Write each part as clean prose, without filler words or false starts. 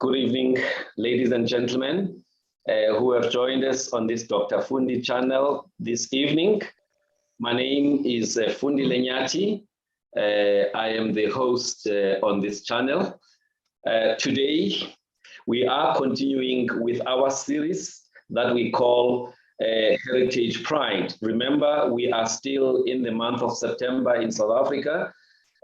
Good evening, ladies and gentlemen who have joined us on this Dr. Fundi channel this evening. My name is Fundi Lenyati. I am the host on this channel. Today, we are continuing with our series that we call Heritage Pride. Remember, we are still in the month of September in South Africa,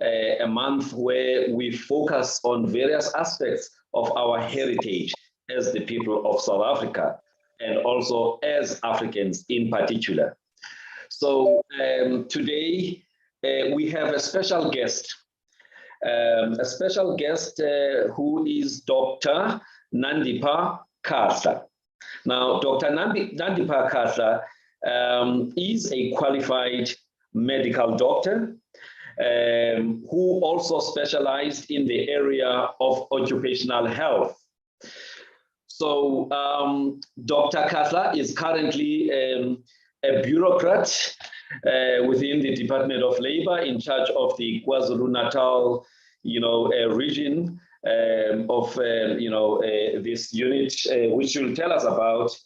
a month where we focus on various aspects of our heritage as the people of South Africa, and also as Africans in particular. So today we have a special guest who is Dr. Nandipha Kahla. Now, Dr. Nandipha Kahla is a qualified medical doctor who also specialized in the area of occupational health. So Dr. Kahla is currently a bureaucrat within the Department of Labor in charge of the KwaZulu-Natal, region of, this unit, which you'll tell us about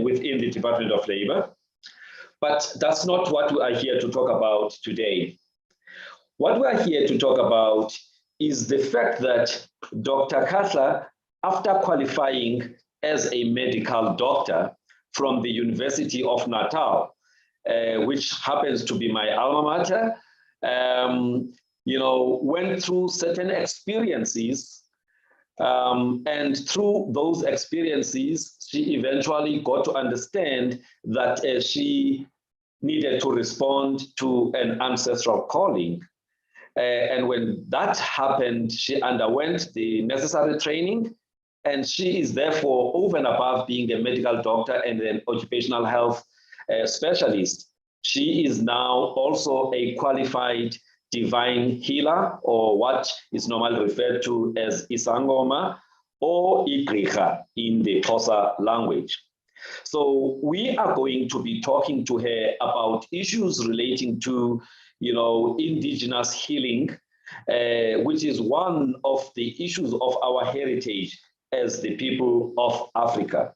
within the Department of Labor. But that's not what we are here to talk about today. What we are here to talk about is the fact that Dr. Kahla, after qualifying as a medical doctor from the University of Natal, which happens to be my alma mater, went through certain experiences, and through those experiences, she eventually got to understand that she needed to respond to an ancestral calling. And when that happened, she underwent the necessary training, and she is therefore over and above being a medical doctor and an occupational health specialist. She is now also a qualified divine healer, or what is normally referred to as Isangoma or Igriha in the Xhosa language. So we are going to be talking to her about issues relating to indigenous healing, which is one of the issues of our heritage as the people of Africa.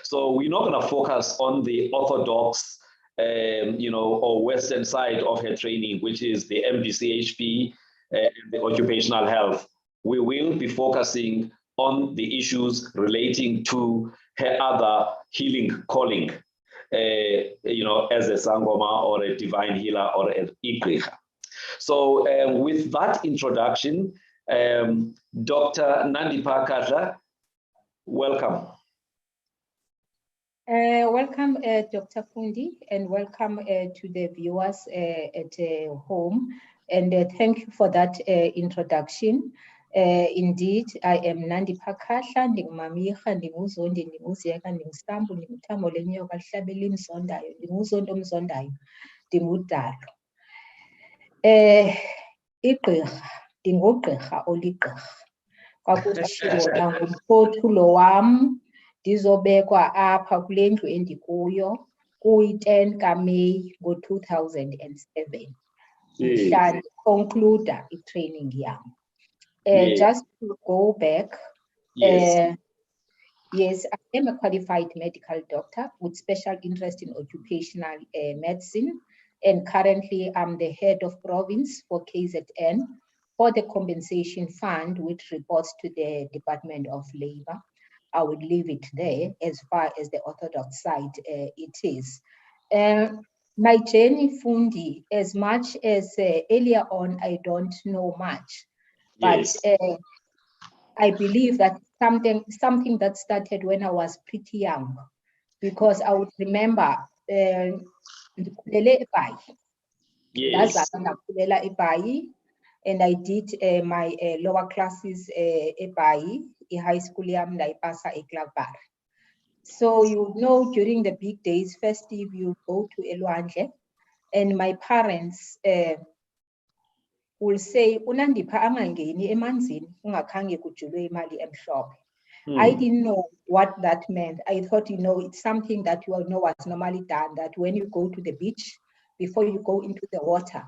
So we're not going to focus on the orthodox, or Western side of her training, which is the MDCHP and the occupational health. We will be focusing on the issues relating to her other healing calling, as a Sangoma or a divine healer or an Igriha. So with that introduction, Dr. Nandipha Kahla, welcome. Welcome, Dr. Fundi, and welcome to the viewers at home. And thank you for that introduction. Indeed, I am Nandipha Kahla, ndingumamiha, ndinguzondi, ndinguziyeka, ndingusambu, ndinguthambo lenyoka lihlabela imzondayo, ndinguzondo omzondayo, ndingudalo. Igqirha, ndingugqirha oligqirha. Kwakutshiwo nangumpothulo wam, ndizobekwa apha kule ndlu endikuyo kuyi-10 kaMeyi ngo-2007. Mhla ndiconcluda i-training yam. Just to go back, yes, I am a qualified medical doctor with special interest in occupational medicine, and currently I'm the head of province for KZN for the compensation fund, which reports to the Department of Labor. I would leave it there as far as the orthodox side it is. My journey, Fundi, as much as earlier on, I don't know much. But I believe that something that started when I was pretty young, because I would remember Yes. And I did my lower classes eBhayi, high school yam ndayipasa eKlakbar. So you know, during the big days, festive, you go to Elwandle, and my parents will say, "Unandipha angangeni emanzini ungakhange kujulwe imali emhlophe." I didn't know what that meant. I thought, you know, it's something that you all know what's normally done, that when you go to the beach, before you go into the water,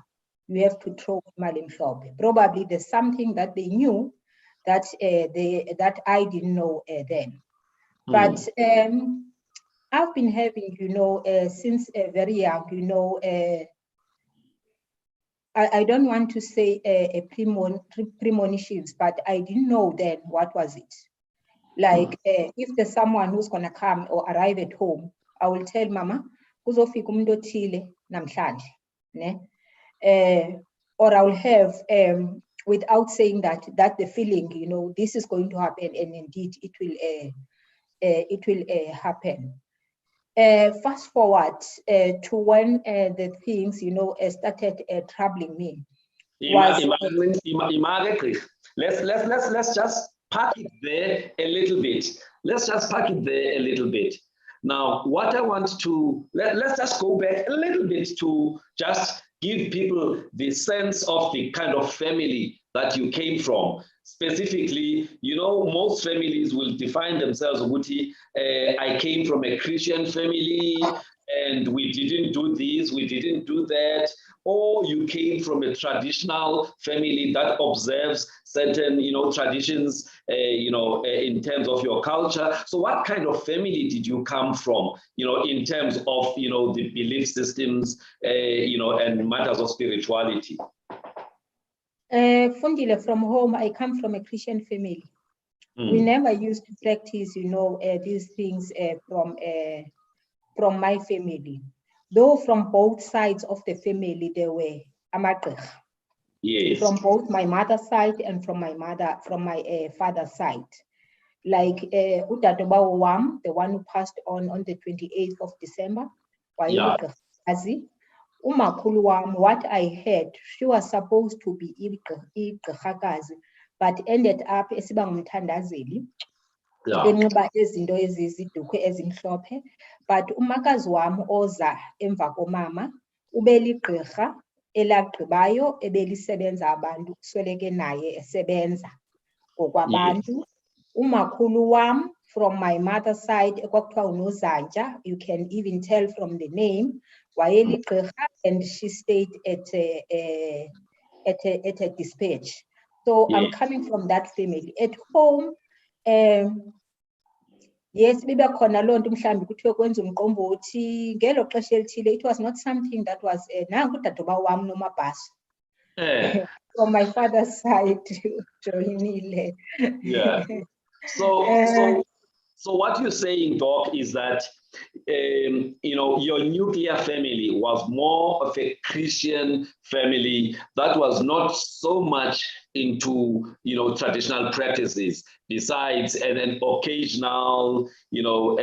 you have to throw imali emhlophe. Probably there's something that they knew that that I didn't know then. But I've been having, you know, since very young, you know, I don't want to say premonitions, but I didn't know then what was it. Like if there's someone who's gonna come or arrive at home, I will tell Mama, kuzofika umuntu othile namhlanje, ne? Or I will have, without saying that the feeling, you know, this is going to happen, and indeed it will happen. Fast forward to when the things, you know, started troubling me. Let's just park it there a little bit. Let's just park it there a little bit. Now, what I want to, let's just go back a little bit to just give people the sense of the kind of family that you came from. Specifically, you know, most families will define themselves, I came from a Christian family, and we didn't do this, we didn't do that, or you came from a traditional family that observes certain, you know, traditions, you know, in terms of your culture. So what kind of family did you come from, you know, in terms of, you know, the belief systems, you know, and matters of spirituality? Fundile, from home, I come from a Christian family. We never used to practice, you know, these things from my family. Though from both sides of the family, there were amagqirha. Yes. From both my mother's side and from my father's side. Like udadobawo wam, the one who passed on the 28th of December, umakhulu wam, what I heard, she was supposed to be igqirhakazi, but ended up esiba ngumthandazeli. Enxiba izinto ezizidukhwe ezimhlophe, but umakazi wam oza emva komama ubeligqirha elagqibayo ebelisebenza abantu kusweleke naye esebenza ngokwabantu. Umakhulu wam from my mother's side ekwakuthiwa unozantya, you can even tell from the name, wayeligqirha, and she stayed at a dispatch. So I'm coming from that family. At home, yes, bibe khona loo nto mhlawumbi kuthiwe kwenza umqombothi ngelo xesha elithile. It was not something that was nangu udadoba wam nomabhasi from my father's side joinile. Yeah. So what you're saying, Doc, is that you know, your nuclear family was more of a Christian family that was not so much into, you know, traditional practices, besides an occasional, you know,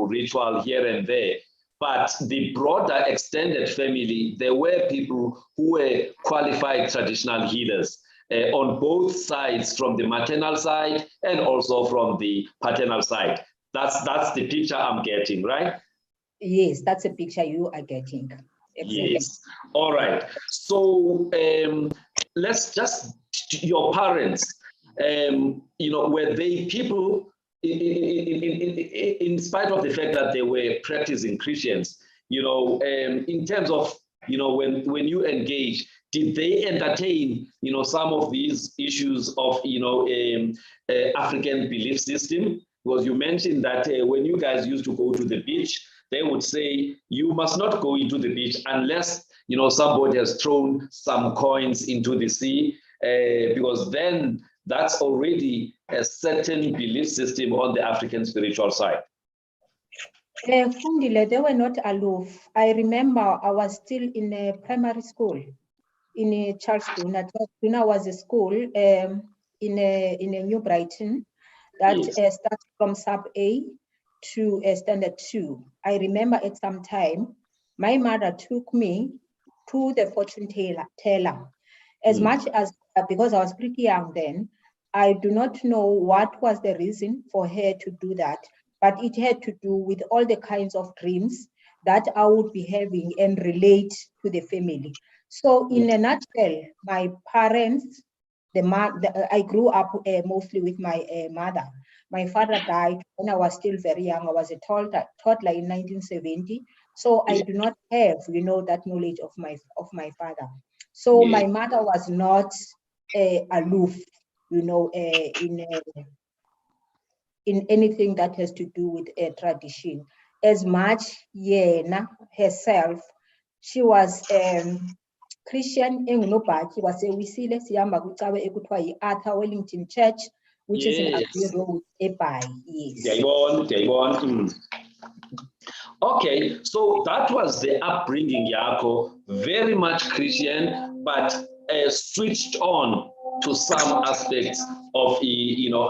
ritual here and there. But the broader extended family, there were people who were qualified traditional healers on both sides, from the maternal side and also from the paternal side. That's the picture I'm getting, right? Yes, that's a picture you are getting. Exactly. Yes. All right. So let's just, your parents, you know, were they people, in spite of the fact that they were practicing Christians, you know, in terms of, you know, when you engage, did they entertain, you know, some of these issues of, you know, African belief system? Because you mentioned that when you guys used to go to the beach, they would say, you must not go into the beach unless, you know, somebody has thrown some coins into the sea, because then that's already a certain belief system on the African spiritual side. Fundile, they were not aloof. I remember I was still in a primary school in Charleston. Charleston was a school in a New Brighton that starts from sub A to standard 2. I remember at some time, my mother took me to the fortune teller. As much as, because I was pretty young then, I do not know what was the reason for her to do that, but it had to do with all the kinds of dreams that I would be having and relate to the family. So in a nutshell, my parents, I grew up mostly with my mother. My father died when I was still very young. I was a toddler in 1970. So I do not have, that knowledge of my father. So my mother was not aloof, in anything that has to do with a tradition. As much herself, she was Christian engunobhatyi wasewisile sihamba kwicawe ekuthiwa yi-Arthur Wellington Church, which is in Abbey Road, eBhayi. Yes. Okay, so that was the upbringing yakho, very much Christian, but switched on to some aspects of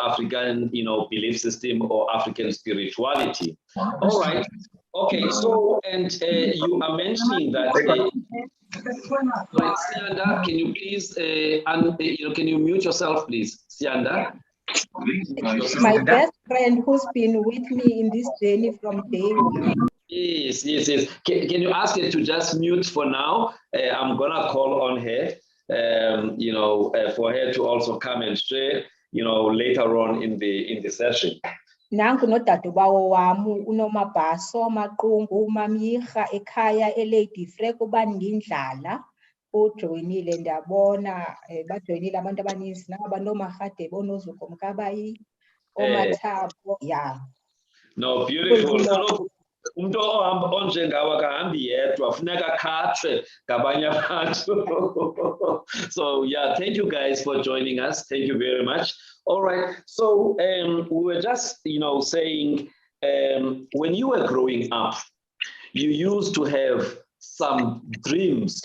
African belief system or African spirituality. All right. Okay, so and you are mentioning that Sianda, can you please can you mute yourself, please, Sianda? My best friend who's been with me in this journey from day one. Yes. Can you ask her to just mute for now? I'm gonna call on her, for her to also come and share, later on in the session. Nanku nodadewabo wami unomabhaso maqungu umamyirha ekhaya eLady Frank ubandindlala ujoyinile ndiyabona bajoyinile abantu abaninzi naba noMarhadebe onozuko Mkabayi oMathabo No, beautiful. Umuntu onjengawe akahambi yedwa funeka akhatshwe ngabanye abantu. So thank you guys for joining us. Thank you very much. All right, so we were just saying when you were growing up, you used to have some dreams,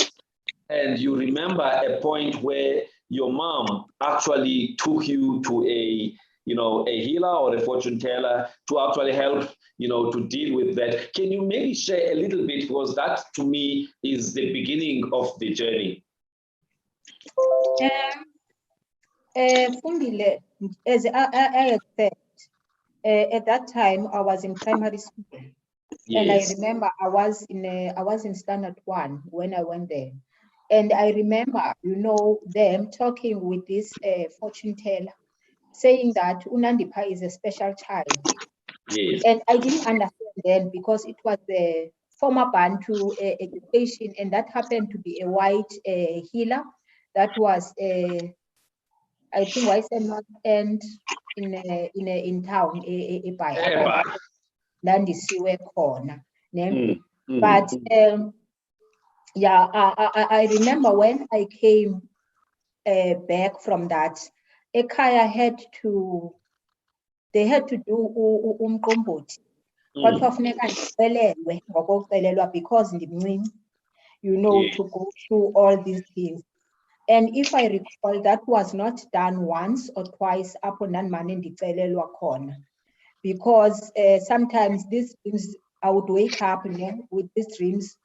and you remember a point where your mom actually took you to a healer or a fortune teller to actually help to deal with that. Can you maybe share a little bit, because that to me is the beginning of the journey? Fundi, as I said, at that time I was in primary school. Yes. And I remember I was in standard 1 when I went there. And I remember, them talking with this fortune teller, saying that Nandipha is a special child. Yes. And I didn't understand then, because it was the former Bantu education, and that happened to be a white healer. That was I think Wise North End in town, eBhayi. Landisiwe khona. But I remember when I came back from that, ekhaya they had to do umqombothi. Kwathiwa funeka ndicelelwe ngokokucelelwa because ndimncinci, to go through all these things. And if I recall, that was not done once or twice apho ndandimane ndicelelwa khona, because sometimes these dreams, I would wake up with these dreams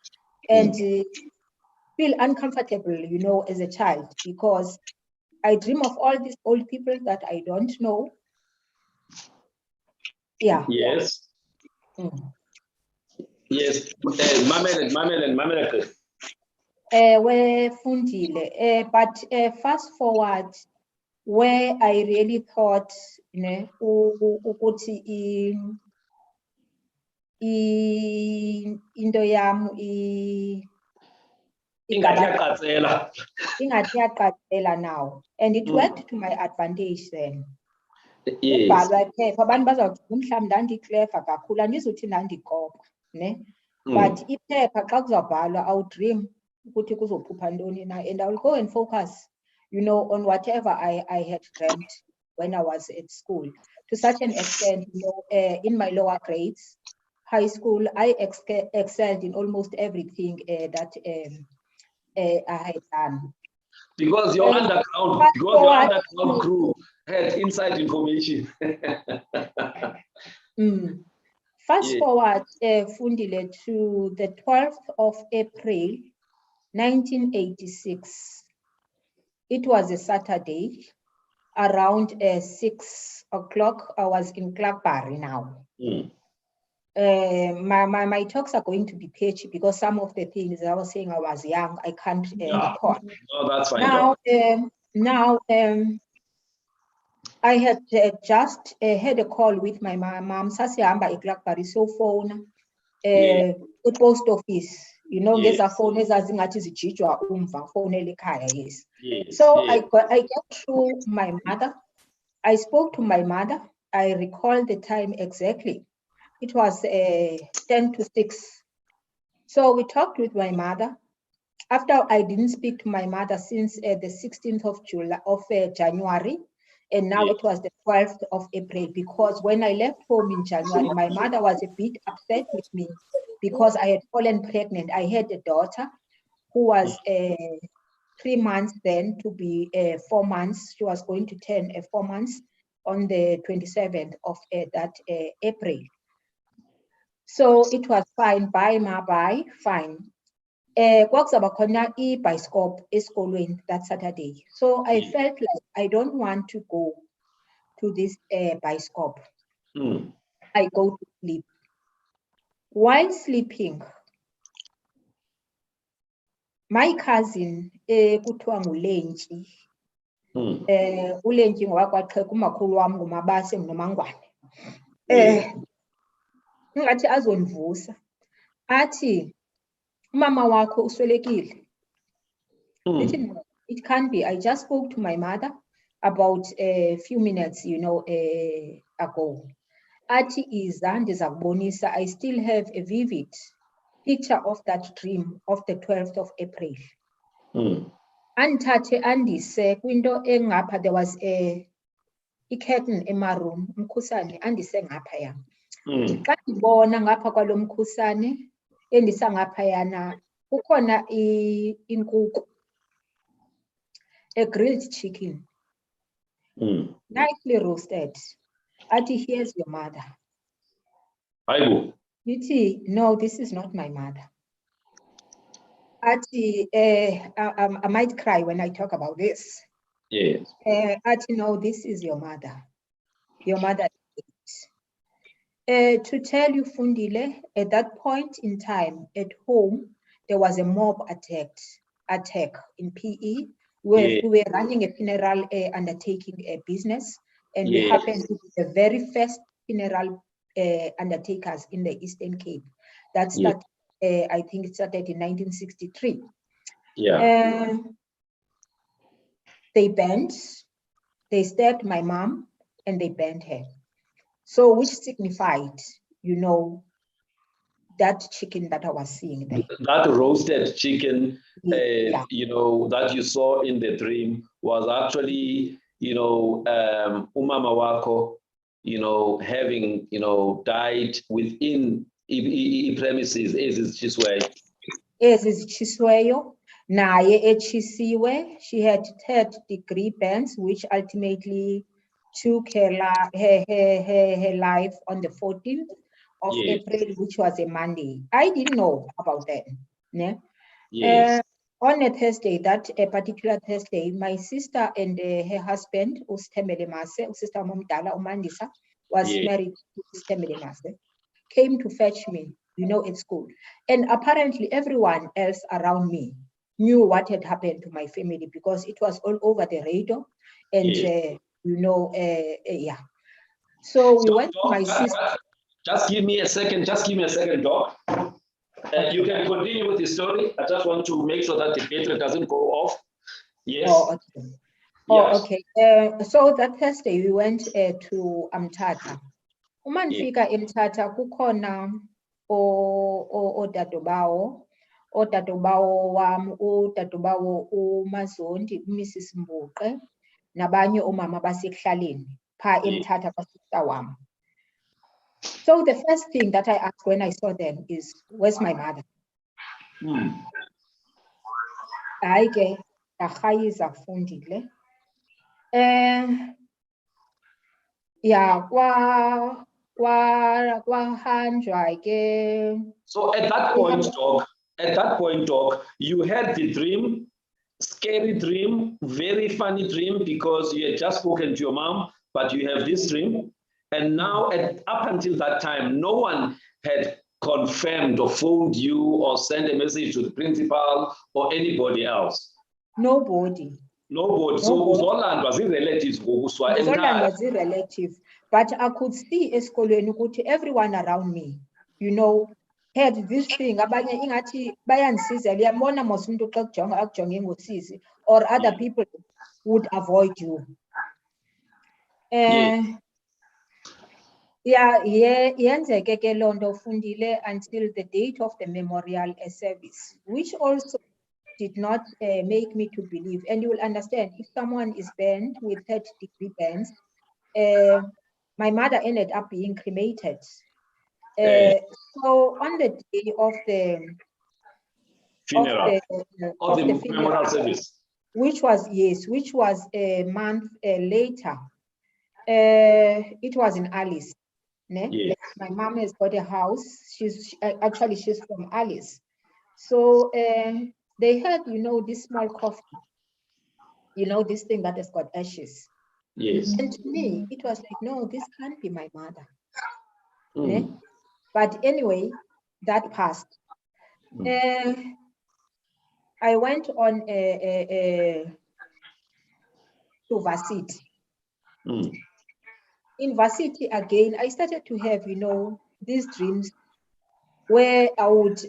and feel uncomfortable, as a child, because I dream of all these old people that I don't know. Yes. Yes. Mamele. Where Fundile, but fast forward, where I really thought, ukuthi into yam ingathi yaqatsela now, and it worked to my advantage then. Yes. Abantu bazawuthi mhlawumbi ndandiclever kakhulu, andizuthi ndandikopa, ne? But iphepha xa kuzawubhalwa awudream ukuthi kuzophupha ntoni na, and I will go and focus, on whatever I had dreamt when I was at school. To such an extent, in my lower grades, high school, I excelled in almost everything that I had done. Because your underground crew had inside information. Fast forward, Fundile, to the 12th of April, 1986. It was a Saturday. Around 6 o'clock, I was in Clarkbury now. My talks are going to be patchy because some of the things I was saying I was young, I can't recall. Oh, that's fine. Now, I had just had a call with my mom. Sasihamba eKlarkbury, so phone post office. You know, Yes. ngeza phone ezazingathi zijijwa umva phone elikhaya, yes. Yes, So yes. I got through my mother. I spoke to my mother. I recall the time exactly. It was 10 to 6. So we talked with my mother. After I didn't speak to my mother since the 16th of January, and now it was the 12th of April, because when I left home in January, my mother was a bit upset with me because I had fallen pregnant. I had a daughter who was 3 months then to be 4 months. She was going to turn 4 months on the 27th of that April. So it was fine, bye ma, bye, fine. Kwakuzaba khona ibhayisikophu esikolweni that Saturday. So I felt like I don't want to go to this bhayisikophu. I go to sleep. While sleeping, my cousin kuthiwa nguLentshi, uLentshi ngowakwaXheka, umakhulu wami ngumabase nguNomangwane. Ngathi azondivusa athi umama wakho uswelekile. No, it can't be. I just spoke to my mother about a few minutes, ago. Athi iza ndiza kubonisa. I still have a vivid picture of that dream of the 12th of April. Andithathe andise kwinto engapha, there was a curtain emaroom, umkhusane andise ngaphaya. Xa ndibona ngapha kwalo mkhusane endisa ngaphayana kukhona inkukhu, a grilled chicken, nicely roasted. Athi, here's your mother. Iti, no, this is not my mother. Ati, I might cry when I talk about this. Yes. Ati, no, this is your mother. Your mother. To tell you, Fundile, at that point in time at home, there was a mob attack in PE, where we were running a funeral undertaking business, and we happened to be the very first funeral undertakers in the Eastern Cape. That started, I think it started in 1963. They stabbed my mom and they burned her. So which signified, that chicken that I was seeing there. That roasted chicken, that you saw in the dream was actually, umama wako, having, died within premises as is Chisweyo. Naye echisiwe. She had 3rd-degree burns, which ultimately took her life on the 14th of April, which was a Monday. I didn't know about that. On a Thursday, that a particular Thursday, my sister and her husband, Ustemele Mase, Sister Momdala Umandisa, was married to Ustemele Mase, came to fetch me, at school. And apparently everyone else around me knew what had happened to my family because it was all over the radio. And, So we went to my sister. Just give me a second, Doc. You can continue with the story. I just want to make sure that the battery doesn't go off. Yes. Oh, okay. Okay. So that Thursday we went to Mthatha. Uma ndifika eMthatha kukhona odadobawo wam, udadobawo uMazondi, uMrs Mbuqe, nabanye omama basekuhlaleni pha eMthatha kwasister wam. So the first thing that I asked when I saw them is, where's my mother? Hayi ke ndarhayiza Fundile. Kwahanjwa ke. So at that point, Doc, at that point, Doc, you had the dream, scary dream, very funny dream, because you had just spoken to your mom, but you have this dream. And now, up until that time, no one had confirmed or phoned you or sent a message to the principal or anybody else. Nobody. Nobody. So Zoland was relatives. Zoland was relative. But I could see everyone around me, you know, had this thing. Or other people would avoid you. Yenzeke Londo Fundile until the date of the memorial service, which also did not make me to believe. And you will understand, if someone is burned with third-degree burns, my mother ended up being cremated. So on the day of the funeral, of the funeral memorial service, which was a month later, it was in Alice. Yes. My mom has got a house. She's from Alice. So they had, you know, this small coffin, you know, this thing that has got ashes. Yes. And to me, it was like, no, this can't be my mother. But anyway, that passed. I went on to Varsity. In Varsity again, I started to have, you know, these dreams where I would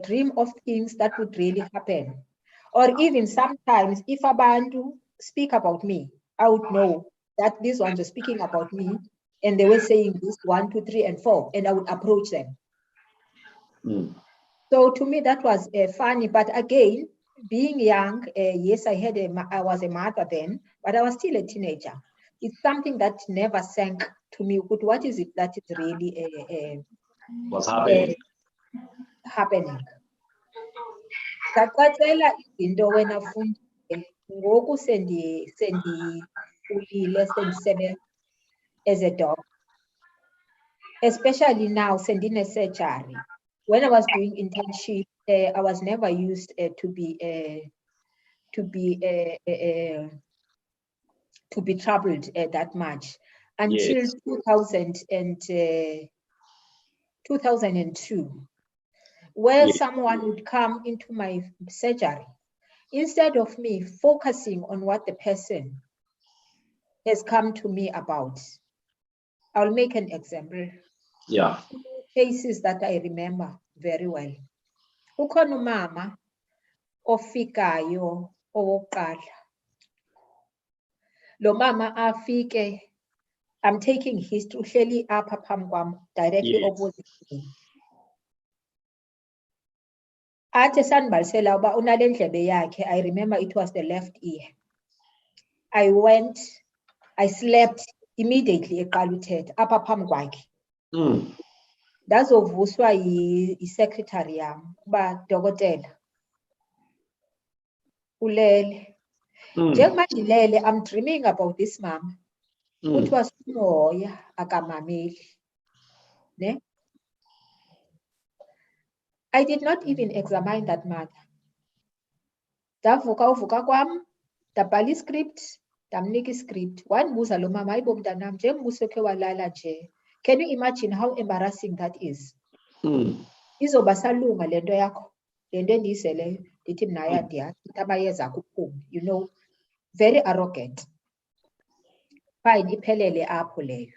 dream of things that would really happen. Or even sometimes, if abantu speak about me, I would know that these ones were speaking about me, and they were saying this 1, 2, 3, and 4, and I would approach them. So to me, that was funny. But again, being young, yes, I was a mother then, but I was still a teenager. It's something that never sank to me. But what is it that is really what's happening? Happening. Ndaqatsela izinto wena Fundi ngoku sendikhulile sendisebenza as a doctor, especially now sendine-surgery. When I was doing internship, I was never used to be troubled that much until 2002, where someone would come into my surgery. Instead of me focusing on what the person has come to me about, I'll make an example. Yeah. Cases that I remember very well. Ukhona umama ofikayo owokuqala. Lo mama afike, I'm taking history, uhleli apha phambi kwam, directly opposite me. Athi sandibalisela uba unale ndlebe yakhe, I remember it was the left ear. I went, I slept immediately eqala uthetha apha phambi kwakhe. Ndazovuswa yi-secretary yam uba dokotela ulele. Njengoba ndilele, I'm dreaming about this mama. Kuthiwa sumhoya akamameli. Ne? I did not even examine that mother. Ndavuka uvuka kwam, ndabhala iscript, ndamnika iscript. Wandibuza lo mama, hayibo mntanam, njengoba ukhe walala nje. Can you imagine how embarrassing that is? Izoba salunga le nto yakho, le nto endiyizeleyo, ndithi mna yandiyazi amayeza kuphume, you know, very arrogant. Fine, iphelele apho leyo.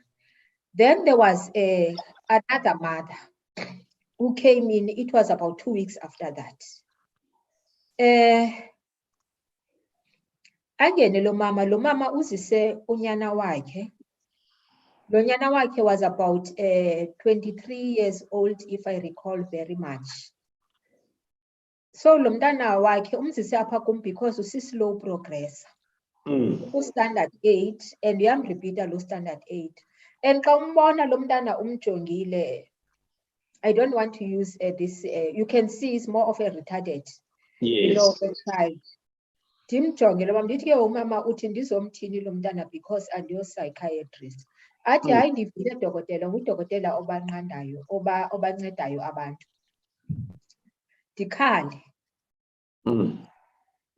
Then there was another mother who came in. It was about 2 weeks after that. Angene lo mama uzise unyana wakhe. Lo nyana wakhe was about 23 years old, if I recall very much. So lo mntana wakhe umzise apha kum because usi-slow progress. Standard 8, and uyamrepeata lo standard 8. And xa umbona lo mntana umjongile, I don't want to use this, you can see it's more of a retarded, you know, a child. Ndimjonge lo mama, ndithi ke umama uthi ndizomthini lo mntana because andiyo-psychiatrist. Athi hayi ndivile dokotela, ngudokotela obanqandayo, obancedayo abantu. ndikhale.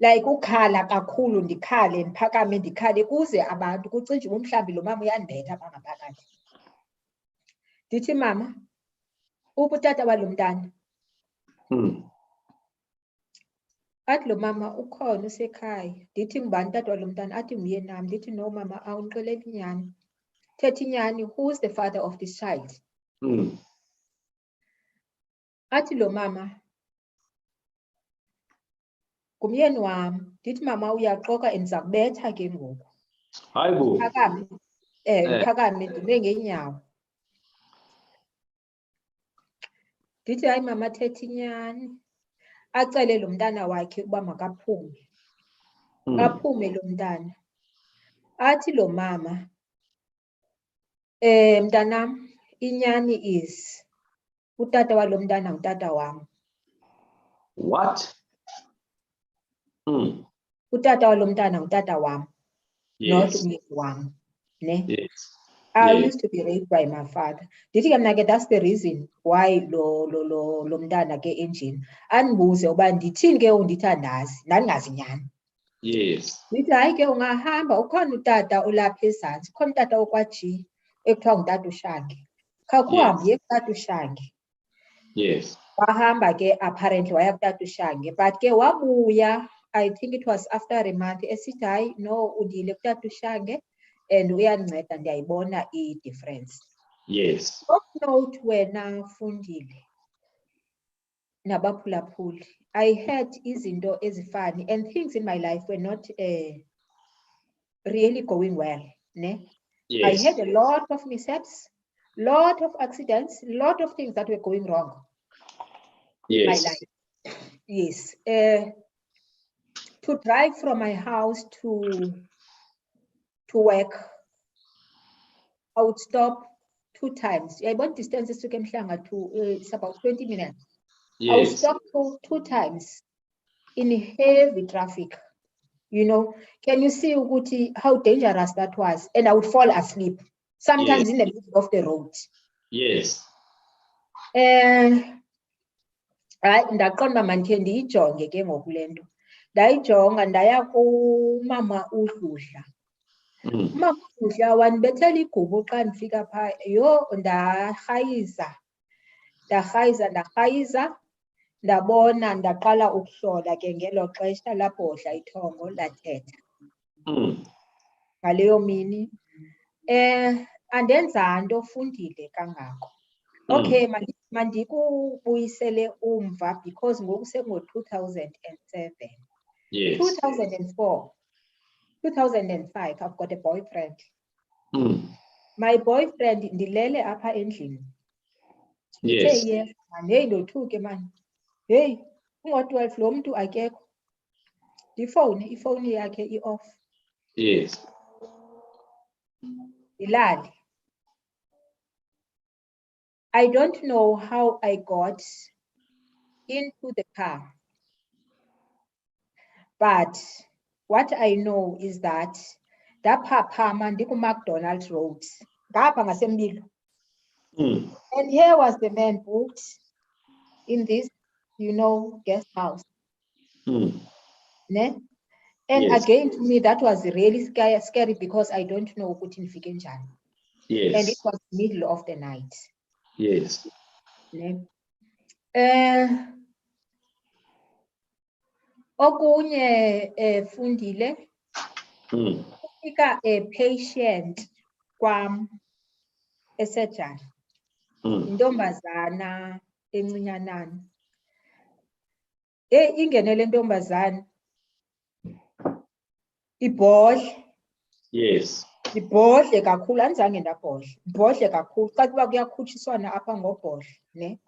Like ukhala kakhulu ndikhale ndiphakame ndikhale kuze abantu kucinje umhlambi lo mama uyandibetha apha ngaphakathi. Ndithi mama, ubutata walo mntana. Athi lo mama ukhona usekhaya. Ndithi ngubani utata walo mntana? Athi nguye nami. Ndithi no mama awundixeleli inyani. Thetha inyani, who is the father of this child? Athi lo mama ngumyeni wami. Ndithi mama uyaxoka endiza kubetha ke ngoku. Hayibo. Phakame. Phakame ndime ngeenyawo. Ndithi hayi mama thetha inyani. Acele lo mntana wakhe ukuba makaphume. Aphume lo mntana. Athi lo mama mntanam, inyani is utata walo mntana ngutata wam. What? Utata walo mntana ngutata wam. Not Yes. umyeni wam. Ne? Yes. I Yes. used to be raised by my father. Ndithi ke mna ke that's the reason why lo mntana ke enjini. Andibuze uba ndithini ke undithi andazi, ndandingazi nyani. Yes. Ndithi hayi ke ungahamba ukhona utata olapha ezantsi, ukhona utata okwaji ekuthiwa ngutata uShange. Khawukhe uhambe uye kutata uShange. Yes. Wahamba ke apparently waya kutata uShange, but ke wabuya, I think it was after a month, esithi hayi no undiyile kutata uShange and uyandinceda ndiyayibona i-difference. Yes. Of note wena Fundile nabaphulaphuli, I had izinto ezifani and things in my life were not really going well. Ne? Yes. I had a lot of mishaps, lot of accidents, lot of things that were going wrong in my life. Yes. To drive from my house to work, I would stop 2 times. I want distances to Kemhlanga to it's about 20 minutes. Yes. I would stop 2 times in heavy traffic. You know, can you see Uguti, how dangerous that was? And I would fall asleep, sometimes in the middle of the road. Yes. Ndaqonda mandikhe ndiyijonge ke ngoku le nto. Ndayijonga ndaya kumama uDludla. Umama uDludla wandibethela igubu xa ndifika phaa. Yho, ndarhayiza, ndabona, ndaqala ukuhlola ke ngelo xesha labhodla ithongo lathetha. Ngaleyo mini andenza nto Fundile kangako. Okay, mandikubuyisele umva because ngoku sekungo-2007. Yes. 2004, 2005, I've got a boyfriend. My boyfriend ndilele apha endlini. Yes. Yes, man, hey ndothuke man. Hey, ungo-12 lo mntu akekho. Ifowuni yakhe i-off. Yes. Ilali. I don't know how I got into the car. But what I know is that ndaphapha ndiku-McDonald's Road. Ngapha ngasemlilo. And here was the man booked in this, you know, guest house. Ne? And Yes. again, to me, that was really scary because I don't know ukuthi nifike njani. Yes. And it was middle of the night. Yes. Ne? Okunye Fundile, kufika a patient kwam esurgery. Intombazana encinyanana. Ingene le ntombazana ibhodle. Yes. Ibhodle kakhulu, andizange ndabhodla. Ibhodle kakhulu, xa kuba kuyakhutshiswana apha ngobhodle, ne?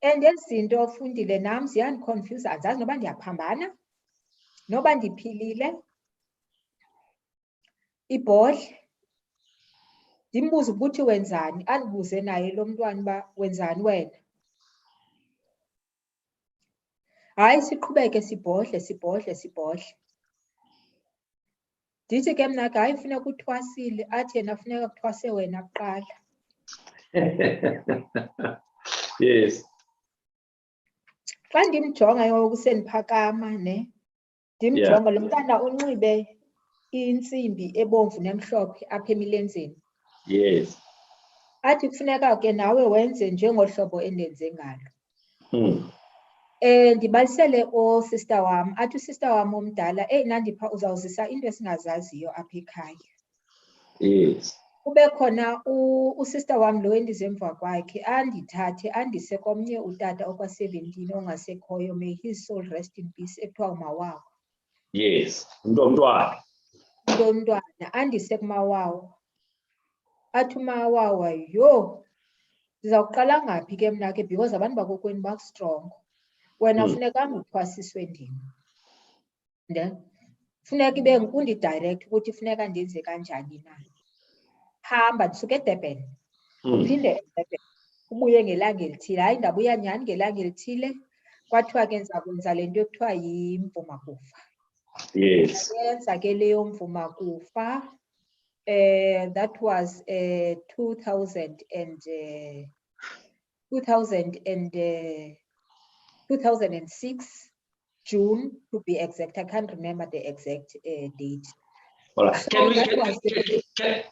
And ezi zinto Fundile nam ziyandiconfuse, andizazi noba ndiyaphambana, noba ndiphilile. Ibhodle. Ndimbuze ukuthi wenzani, andibuze naye lo mntwana uba wenzani wena. Hayi siqhubeke sibhodle. Ndithi ke mna hayi funeka uthwasile, athi yena funeka kuthwase wena kuqala. Yes. Xa ndimjonga ngoku sendiphakama ne, ndimjonga lo mntana unxibe intsimbi ebomvu nemhlophe apha emilenzeni. Yes. Athi kufuneka ke nawe wenze njengohlobo endenze ngalo. Ndibalisele sister wam, athi usister wam omdala, Nandipha uzawuzisa into esingazaziyo apha ekhaya. Yes. Kube khona usister wam lo endize emva kwakhe andithathe andise komnye utata okwa-17 ongasekhoyo, may his soul rest in peace, ekuthiwa uMawawa. Yes. Umntwana. Umntwana andise kuMawawa. Athi uMawawa, yho, ndizawuqala ngaphi ke mna ke because abantu bakokwenu bastrong. Wena funekanga uthwasiswe ndim. Funeka ibe undidirect ukuthi funeka ndenze kanjani na. Hamba ndisuke eDurban, uphinde eDurban, ubuye ngelanga elithile. Hayi, ndabuya nyhani ngelanga elithile, kwathiwa ke ndiza kwenza le nto ekuthiwa yimvumakufa. Yes. Ndayenza ke leyo mvumakufa. That was 2006, June to be exact. I can't remember the exact date. All right. So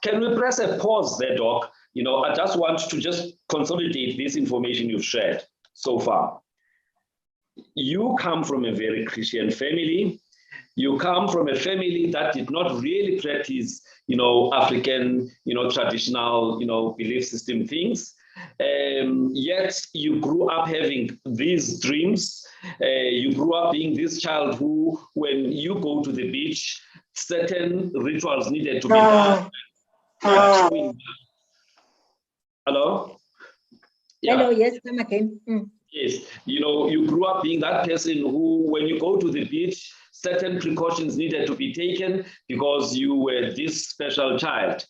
can we press a pause there, Doc? You know, I just want to just consolidate this information you've shared so far. You come from a very Christian family. You come from a family that did not really practice, you know, African, you know, traditional, you know, belief system things. Yet you grew up having these dreams. You grew up being this child who, when you go to the beach, certain rituals needed to be done. Hello? Yeah. Hello, yes, come again. Yes, you know, you grew up being that person who, when you go to the beach, certain precautions needed to be taken because you were this special child.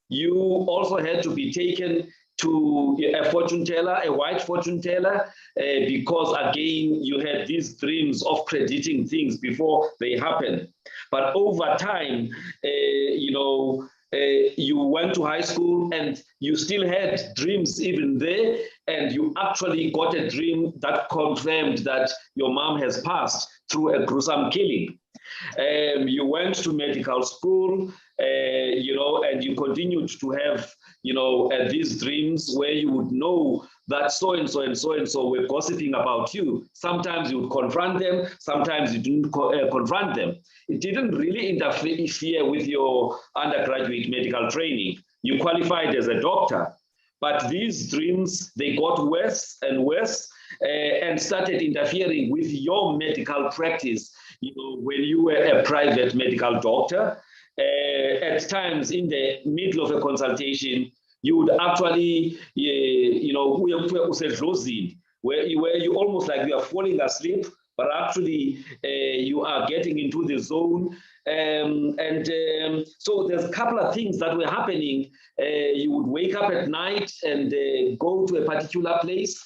You also had to be taken to a fortune teller, a white fortune teller, because again, you had these dreams of predicting things before they happen. But over time, you know, you went to high school and you still had dreams even there, and you actually got a dream that confirmed that your mom has passed through a gruesome killing. You went to medical school, you know, and you continued to have, you know, these dreams where you would know that so and so and so and so were gossiping about you. Sometimes you would confront them, sometimes you didn't confront them. It didn't really interfere with your undergraduate medical training. You qualified as a doctor, but these dreams, they got worse and worse and started interfering with your medical practice. You know, when you were a private medical doctor, at times in the middle of a consultation, you would actually, you know, where you almost like you are falling asleep, but actually you are getting into the zone. So there's a couple of things that were happening. You would wake up at night and go to a particular place,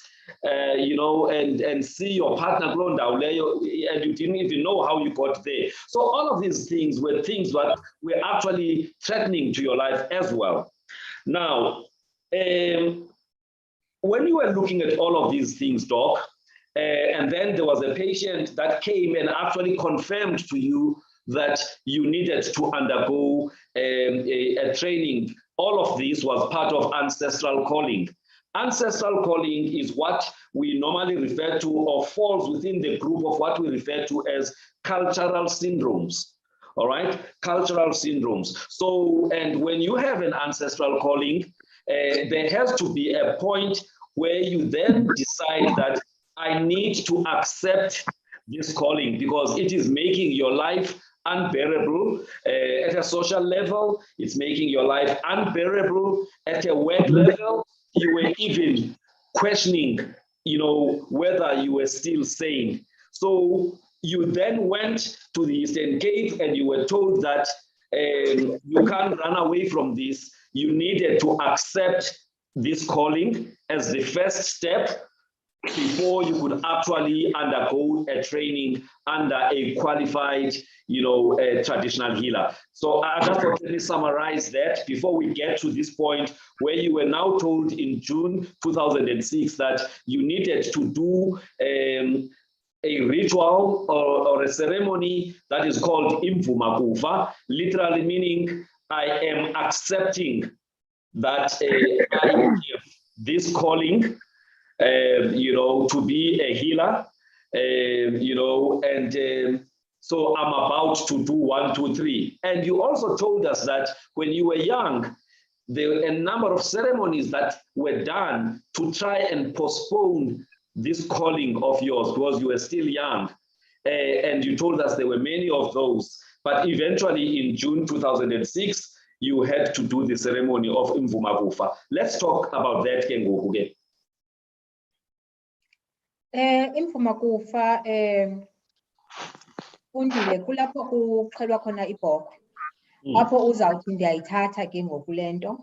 you know, and see your partner grown down there, and you didn't even know how you got there. So all of these things were things that were actually threatening to your life as well. Now, when you were looking at all of these things, Doc, and then there was a patient that came and actually confirmed to you that you needed to undergo a training. All of this was part of ancestral calling. Ancestral calling is what we normally refer to, or falls within the group of what we refer to as cultural syndromes. All right, cultural syndromes. So, and when you have an ancestral calling, there has to be a point where you then decide that I need to accept this calling because it is making your life unbearable at a social level. It's making your life unbearable at a work level. You were even questioning, you know, whether you were still sane. So you then went to the Eastern Cape and you were told that you can't run away from this. You needed to accept this calling as the first step before you could actually undergo a training under a qualified, you know, traditional healer. So I just want to summarize that before we get to this point where you were now told in June 2006 that you needed to do ritual or a ceremony that is called imvuma kufa, literally meaning I am accepting that I have this calling, to be a healer, and so I'm about to do 1, 2, 3. And you also told us that when you were young, there were a number of ceremonies that were done to try and postpone this calling of yours because you were still young. And you told us there were many of those. But eventually in June 2006, you had to do the ceremony of imvuma kufa. Let's talk about that, Kengoku. Imvuma kufa Fundile kulapho kuxhelwa khona ibhokhwe. Apho uzawuthi ndiyayithatha ke ngoku le nto.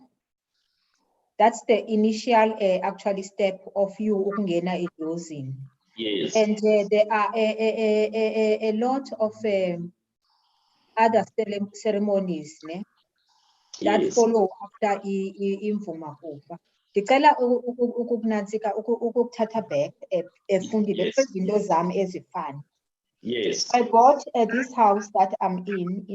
That's the initial actually step of you ukungena edozini. Yes. And there are a lot of other ceremonies that Yes. follow after imvuma kufa. Ndicela ukukunantsika ukuthatha back Fundile kwezinto zam ezifana. Yes. I bought this house that I'm in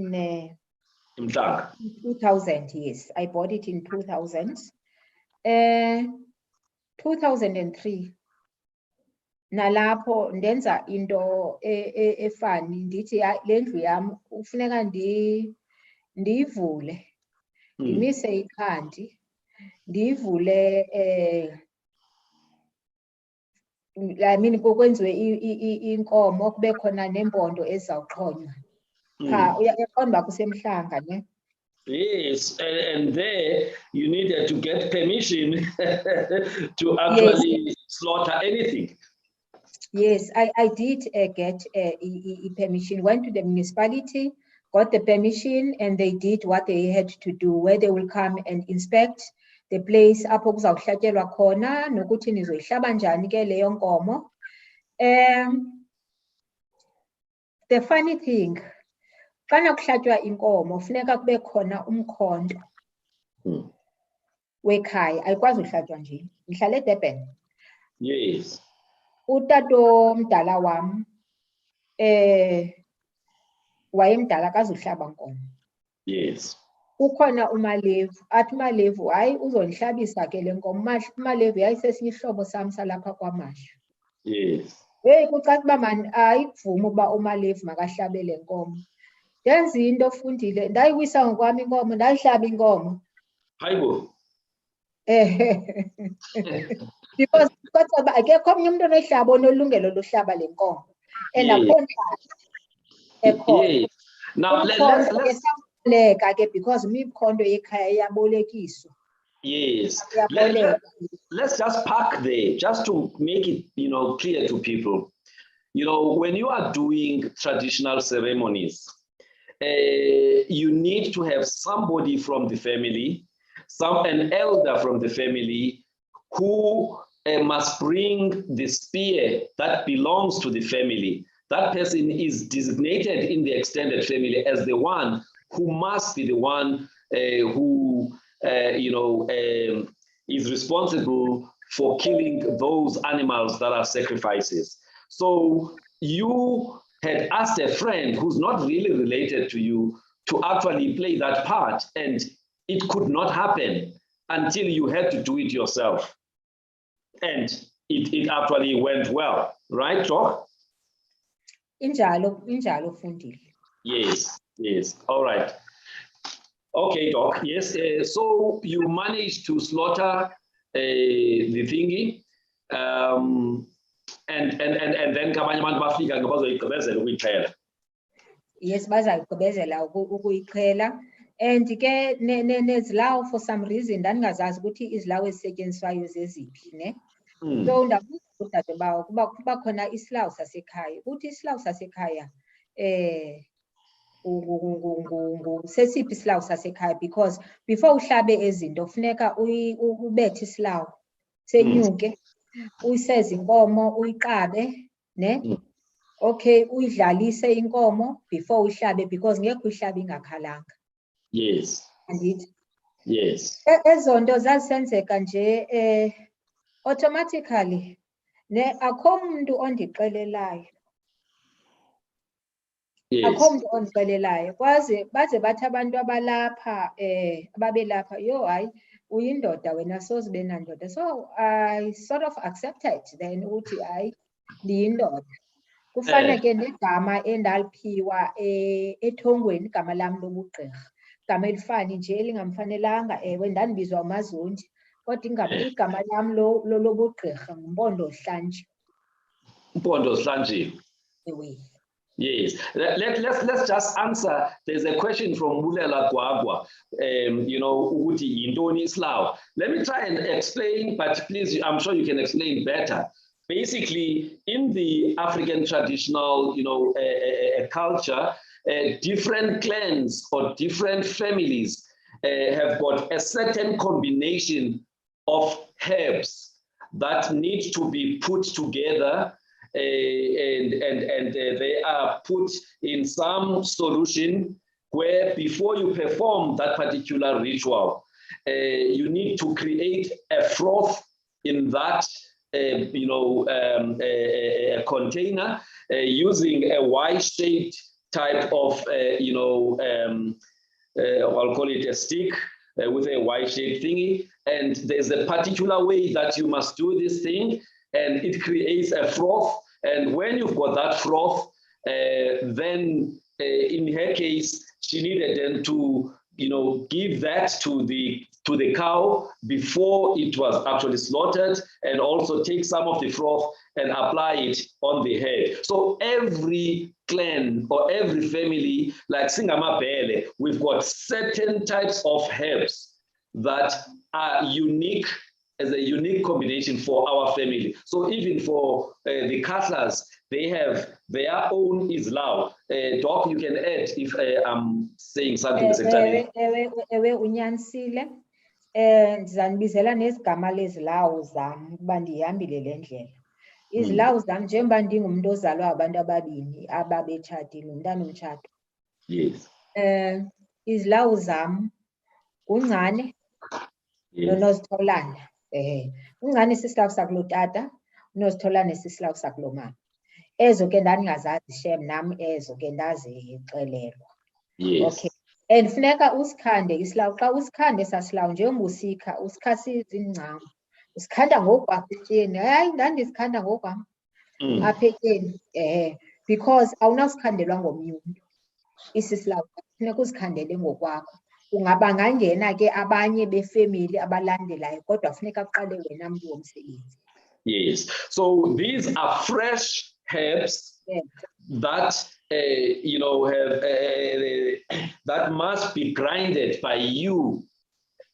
2000, yes. I bought it in 2000. 2003. Nalapho ndenza into efani ndithi le ndlu yam ufuneka ndiyivule. Ndimise ikhanti. Ndiyivule I mean kwenziwe inkomo kube khona nempondo ezawuxhonywa. Uyaqonda kusemhlanga ne? Yes, and there you needed to get permission to actually slaughter anything. Yes, I did get permission. Went to the municipality, got the permission, and they did what they had to do, where they will come and inspect the place apho kuzawuhlatyelwa khona nokuthi nizoyihlaba njani ke leyo nkomo. The funny thing, xana kuhlatywa inkomo funeka kube khona umkhonto wekhaya, ayikwazi uhlatywa nje. Ndihlala eDurban. Yes. Utato mdala wam wayemdala akazuhlaba nkomo. Yes. Ukhona uMalevu, athi uMalevu hayi uzondihlabisa ke le nkomo. uMalevu yayisesinye isihlobo sam salapha kwaMashu. Yes. Kucaca uba ayikuvumi uba uMalevu makahlabe le nkomo. Ndenza into Fundile, ndayiwisa ngokwami inkomo, ndayihlaba inkomo. Hayibo. Because kodwa uba akekho omnye umuntu onoyihlaba onolungelo lohlaba le nkomo. And akho ntlalo ekhona. Now let's because imikhondo yekhaya iyabolekiswa. Yes. Let's just park there just to make it clear to people. When you are doing traditional ceremonies, you need to have somebody from the family, an elder from the family who must bring the spear that belongs to the family. That person is designated in the extended family as the one who must be the one who is responsible for killing those animals that are sacrifices. So you had asked a friend who's not really related to you to actually play that part, and it could not happen until you had to do it yourself. And it actually went well, right, Doc? Injalo Fundile. Yes. All right. Okay, Doc. Yes. So you managed to slaughter the thingy, and then kabanye abantu bafika bazoyigqibezela ukuyixhela. Yes, bazayigqibezela ukuyixhela. And ke nezilawo for some reason ndandingazazi ukuthi izilawo ezisetyenziswayo zeziphi ne. So ndabuza udadewabo kuba khona isilawu sasekhaya. Uthi isilawu sasekhaya sesiphi isilawu sasekhaya, because before uhlabe ezinto funeka ubethe isilawu senyuke, uyiseze inkomo, uyiqabe ne. Okay, uyidlalise inkomo before uyihlabe because ngeke uyihlabe ingakhalanga. Yes. Andithi? Yes. Ezo nto zazisenzeka nje automatically ne akho umuntu ondixelelayo. akho Yes. mntu ondixelelayo kwaze baze bathi abantu abalapha ababelapha yo hayi uyindoda wena soze ube nandoda. So I sort of accepted then ukuthi hayi ndiyindoda. Kufana ke negama endaliphiwa ethongweni igama lam lobugqirha. Igama elifani nje elingamfanelanga, ewe ndandibizwa uMazondi kodwa igama lam lobugqirha nguMpondo Hlanji. Mpondo Hlanji. Ewe. Yes, let's just answer. There's a question from Bulela Gwagwa, Uguti Indoni Slav. Let me try and explain, but please, I'm sure you can explain better. Basically, in the African traditional, culture, different clans or different families have got a certain combination of herbs that need to be put together. And they are put in some solution where before you perform that particular ritual, you need to create a froth in that container using a Y-shaped type of I'll call it a stick with a Y-shaped thingy, and there's a particular way that you must do this thing, and it creates a froth. And when you've got that froth, then in her case, she needed then to, give that to the cow before it was actually slaughtered, and also take some of the froth and apply it on the head. So every clan or every family, like Singamabele, we've got certain types of herbs that are unique, as a unique combination for our family. So even for the Kahlas, they have their own Islam. Doc, you can add if I'm saying something secondary. Ewe unyanisile. Ndizanibizela nezigama lezilawu zam ukuba ndihambile le ndlela. Izilawu zam njengoba ndingumntu ozalwa abantu ababini ababetshatile, umntana omtshato. Yes. Izilawu zam uNgcane noNozitholana. uNgcane sisilawu sakulotata, uNozitholana sisilawu sakulomama. Ezo ke ndandingazazi shem nam ezo ke ndazixelelwa. Yes. Okay. And funeka usikhande isilawu. Xa usikhande sasilawu njengoba usikha, usikhasisa ingcambu. Usikhanda ngokwakho etyeni. Hayi ndandisikhanda ngokwam apha etyeni. Because awunasikhandelwa ngomnye umntu. Isisilawu funeka uzikhandele ngokwakho. Bangangena ke abanye befamily abalandelayo kodwa funeka kuqale wena mntu womsebenzi. Yes. So these are fresh herbs that have that must be grinded by you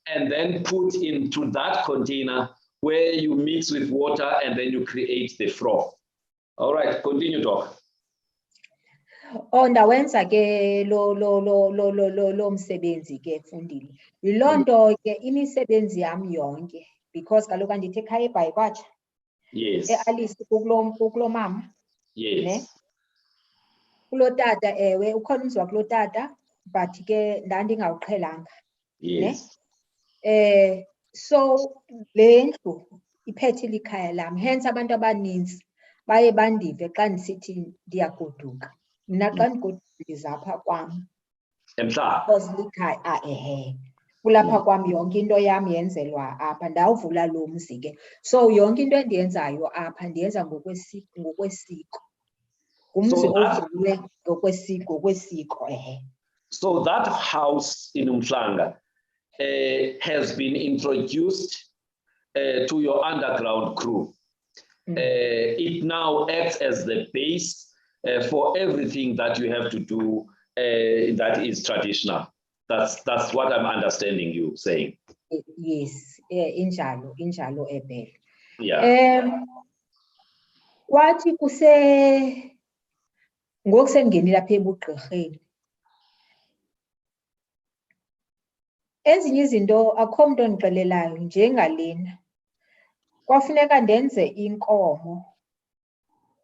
and then put into that container where you mix with water and then you create the froth. All right, continue, Doc. Ndawenza ke lo msebenzi ke Fundile. Yiloo nto ke imisebenzi yam yonke, because kaloku andithe ekhaya eBhayikwatsha. Yes. Alice kulo mama. Yes. Ne? Kulo tata ewe ukhona umzi wakulo tata, but ke ndandingawuqhelanga. Yes. Ne? So le ndlu iphethe likhaya lam, hence abantu abaninzi baye bandive xa ndisithi ndiyagoduka. Mna xa ndigoduka ndizapha kwam. Because likhaya kulapha kwam yonke into yam yenzelwa apha, ndawuvula lo mzi ke. So yonke into endiyenzayo apha ndiyenza ngokwesiko. Umzi ovulwe ngokwesiko. So that house in Umhlanga has been introduced to your underground crew. It now acts as the base for everything that you have to do that is traditional. That's what I'm understanding you saying. Yes, injalo ebhele. Yeah. Kwathi ngoku sengingenile apha ebugqirheni. Ezinye izinto akho mntu ondixelelayo njengalena. Kwafuneka ndenze inkomo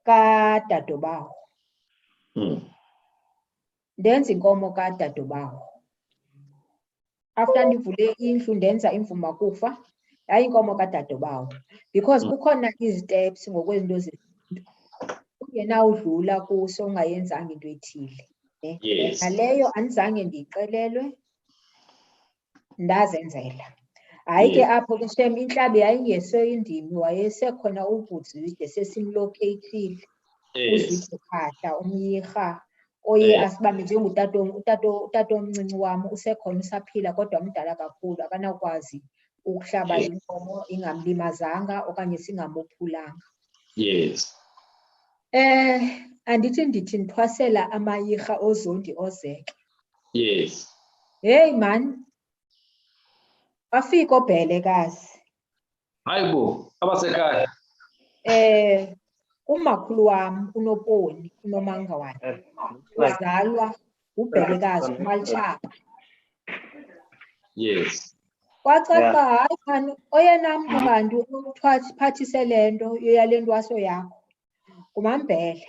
kadadobawo. Ndenza inkomo kadadobawo. After ndivule indlu ndenza imvuma kufa, hayi inkomo kadadobawo. Because kukhona iziteps ngokwezinto zezinto. Ungenawudlula kuso ungayenzanga into ethile. Yes. Naleyo andizange ndiyixelelwe, ndazenzela. Hayi ke apho ke shem inhlabi yayingesoyindimi, wayesekhona uBhutswide sesimlocatile. Uzwide Kahla umyirha oye asibambe utata omncinci wam, usekhona usaphila kodwa mdala kakhulu akanawukwazi ukuhlaba inkomo ingamlimazanga okanye singamophulanga. Yes. Andithi ndithwasela amayirha ozondi ozeke. Yes. Hey man, bafika obhelekazi. Hayibo, abasekhaya. Umakhulu wam uNoponi, unomanga wakhe, uzalwa ubhelekazi uMalitshapa. Yes. Kwacaca uba hayi man, oyena mntu kanti uphathise le nto yale ntwaso yakho nguMambhele.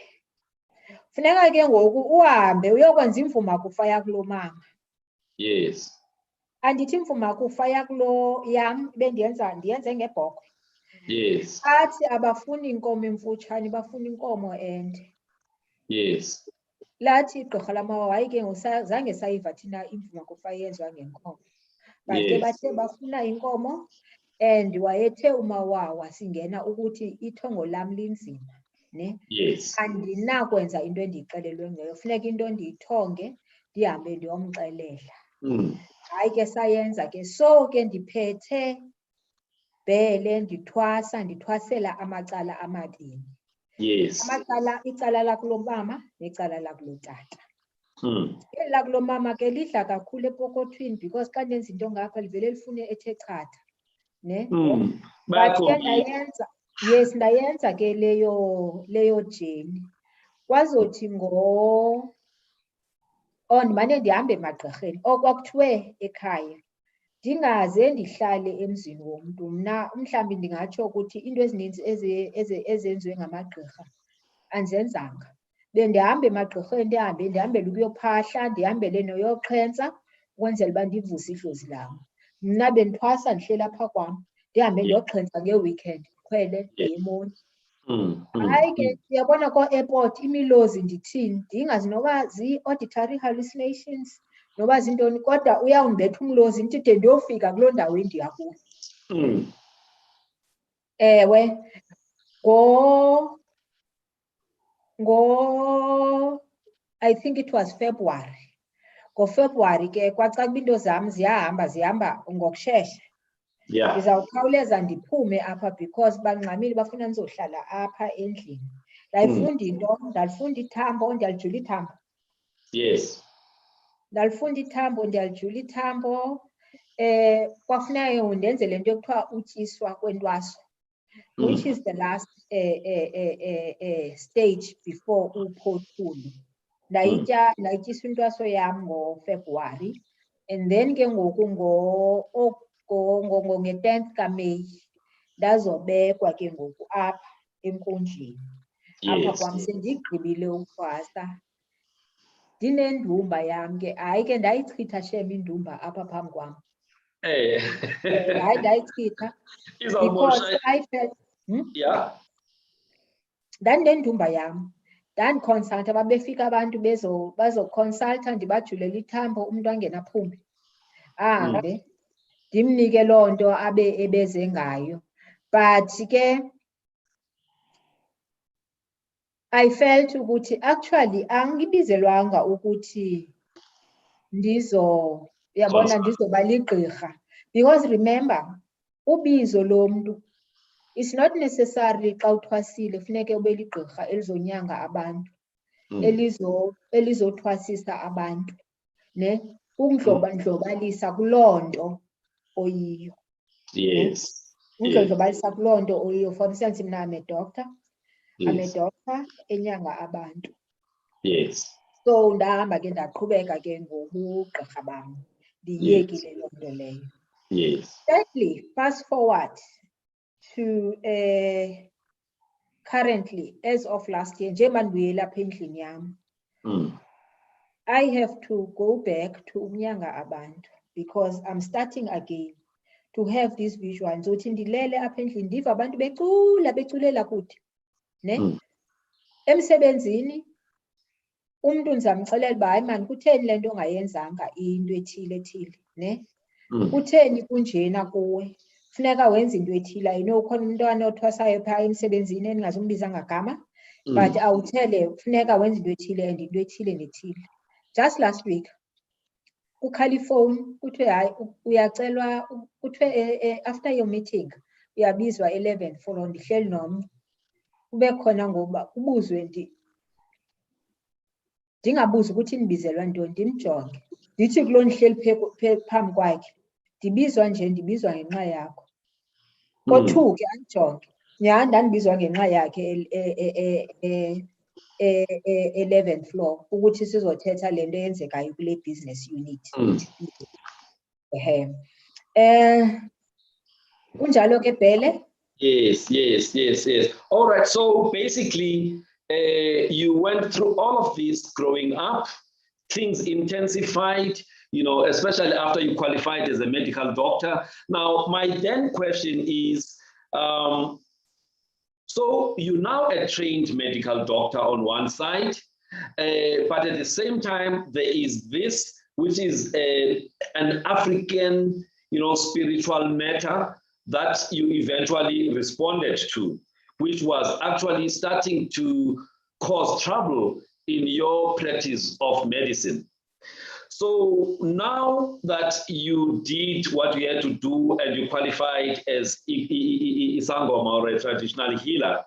Funeka ke ngoku uhambe uyokwenza imvumakufa yakulo mama. Yes. Andithi imvumakufa yakulo yam ndiyenze ngebhokhwe. Yes. Athi abafuni inkomo emfutshane, bafuna inkomo ende. Yes. Lathi igqirha lamawa hayi ke zange sayiva thina imvumakufa yenziwa ngenkomo. But ke bathe bafuna inkomo, and wayethe umawawa singena ukuthi ithongo lam linzima, ne? Yes. Andinakwenza into endiyixelelwe ngayo, funeka into ndiyithonge ndihambe ndiyomxelela. Hayi ke sayenza ke, so ke ndiphethe bhele ndithwasela amacala amabini. Yes. Icala lakulo mama necala lakulo tata. Eli lakulo mama ke lidla kakhulu epokothweni because xa ndenza into ngapha livele lifune ethe chatha, ne? But ke ndayenza ke leyo jeni. Kwazothi ndimane ndihambe emagqirheni okwakuthiwe ekhaya ndingaze ndihlale emzini womntu. Mna mhlawumbi ndingatsho ukuthi into ezininzi ezenziwe ngamagqirha andizenzanga. Bendihambe emagqirheni ndihambele ukuyophahla, ndihambele noyoxhentsa ukwenzela uba ndivuse idlozi lam. Mna bendithwasa ndihleli apha kwam, ndihambe ndiyoxhentsa ngeweekend, ndikhwele ndiye eMonti. Hayi ke uyabona ko-airport imilozi ndithini, ndingazi noba zii-auditory hallucinations noba zintoni, kodwa uyawundibetha umlozi ndithi de ndiyofika kuloo ndawo endiya kuyo. Ewe, I think it was February. NgoFebruary ke kwacaca uba into zam zihamba ngokushesha. Ndizawukhawuleza ndiphume apha because bangxamile bafuna ndizohlala apha endlini. Ndayifunda into, ndalifunda ithambo, ndiyalijula ithambo. Yes. Ndalifunda ithambo, ndiyalijula ithambo. Kwafuneka ndenze le nto ekuthiwa utyiswa kwentwaso, which is the last stage before uphothule. Ndayityiswa intwaso yam ngoFebruary, and then ke ngoku nge-10th kaMeyi ndazobekwa ke ngoku apha enkundleni. Apha kwam sendigqibile ukuthwasa. Ndinendumba yam ke, hayi ke ndayichitha shem indumba apha phambi kwam. Hayi ndayichitha because I felt ndandinendumba yam. Ndandiconsulta, babefika abantu bazoconsulta, ndibajulela ithambo, umntu angena aphume. Ahambe, ndimnike loo nto ebeze ngayo. But ke I felt ukuthi actually angibizelwanga ukuthi ndizoba ligqirha. Because remember, ubizo lomntu is not necessarily xa uthwasile funeke ube ligqirha elizonyanga abantu, elizothwasisa abantu, ne? Undlobalisa kuloo nto oyiyo. Yes. Undlobalisa kuloo nto oyiyo. For instance, mna I'm a doctor enyanga abantu. Yes. So ndahamba ke ndaqhubeka ke ngobugqirha bam, ndiyekile loo nto leyo. Yes. Thirdly, fast forward to currently, as of last year, njengoba ndibuyela apha endlini yam, I have to go back to unyanga abantu because I'm starting again to have this visual. Nzothi ndilele apha endlini ndiva abantu beculela kude, ne? Emsebenzini umuntu ndizamxelela uba hayi mani kutheni le nto ongayenzanga into ethile ethile ne kutheni kunjena kuwe funeka wenza into ethile. I know ukhona umntwana othwasayo phaa emsebenzini endingazumbiza ngagama but awuthele funeka wenza into ethile and into ethile nethile. Just last week kukhala ifowuni kuthiwe hayi uyacelwa kuthiwe after your meeting uyabizwa 11 for ndihleli nomnye kube khona ngoba kubuzwe ndingabuzi ukuthi ndibizelwa ntoni ndimjonge ndithi kulo ndihleli phambi kwakhe ndibizwa nje ndibizwa ngenxa yakho kothuke andijonge nyhani ndandibizwa ngenxa yakhe 11th floor ukuthi sizothetha le nto eyenzekayo kule business unit. Kunjalo ke Bhele? Yes. All right, so basically you went through all of this growing up, things intensified, you know, especially after you qualified as a medical doctor. Now, my then question is, so you're now a trained medical doctor on one side, but at the same time, there is this, which is an African, you know, spiritual matter that you eventually responded to, which was actually starting to cause trouble in your practice of medicine. So now that you did what you had to do and you qualified as Isangoma or a traditional healer,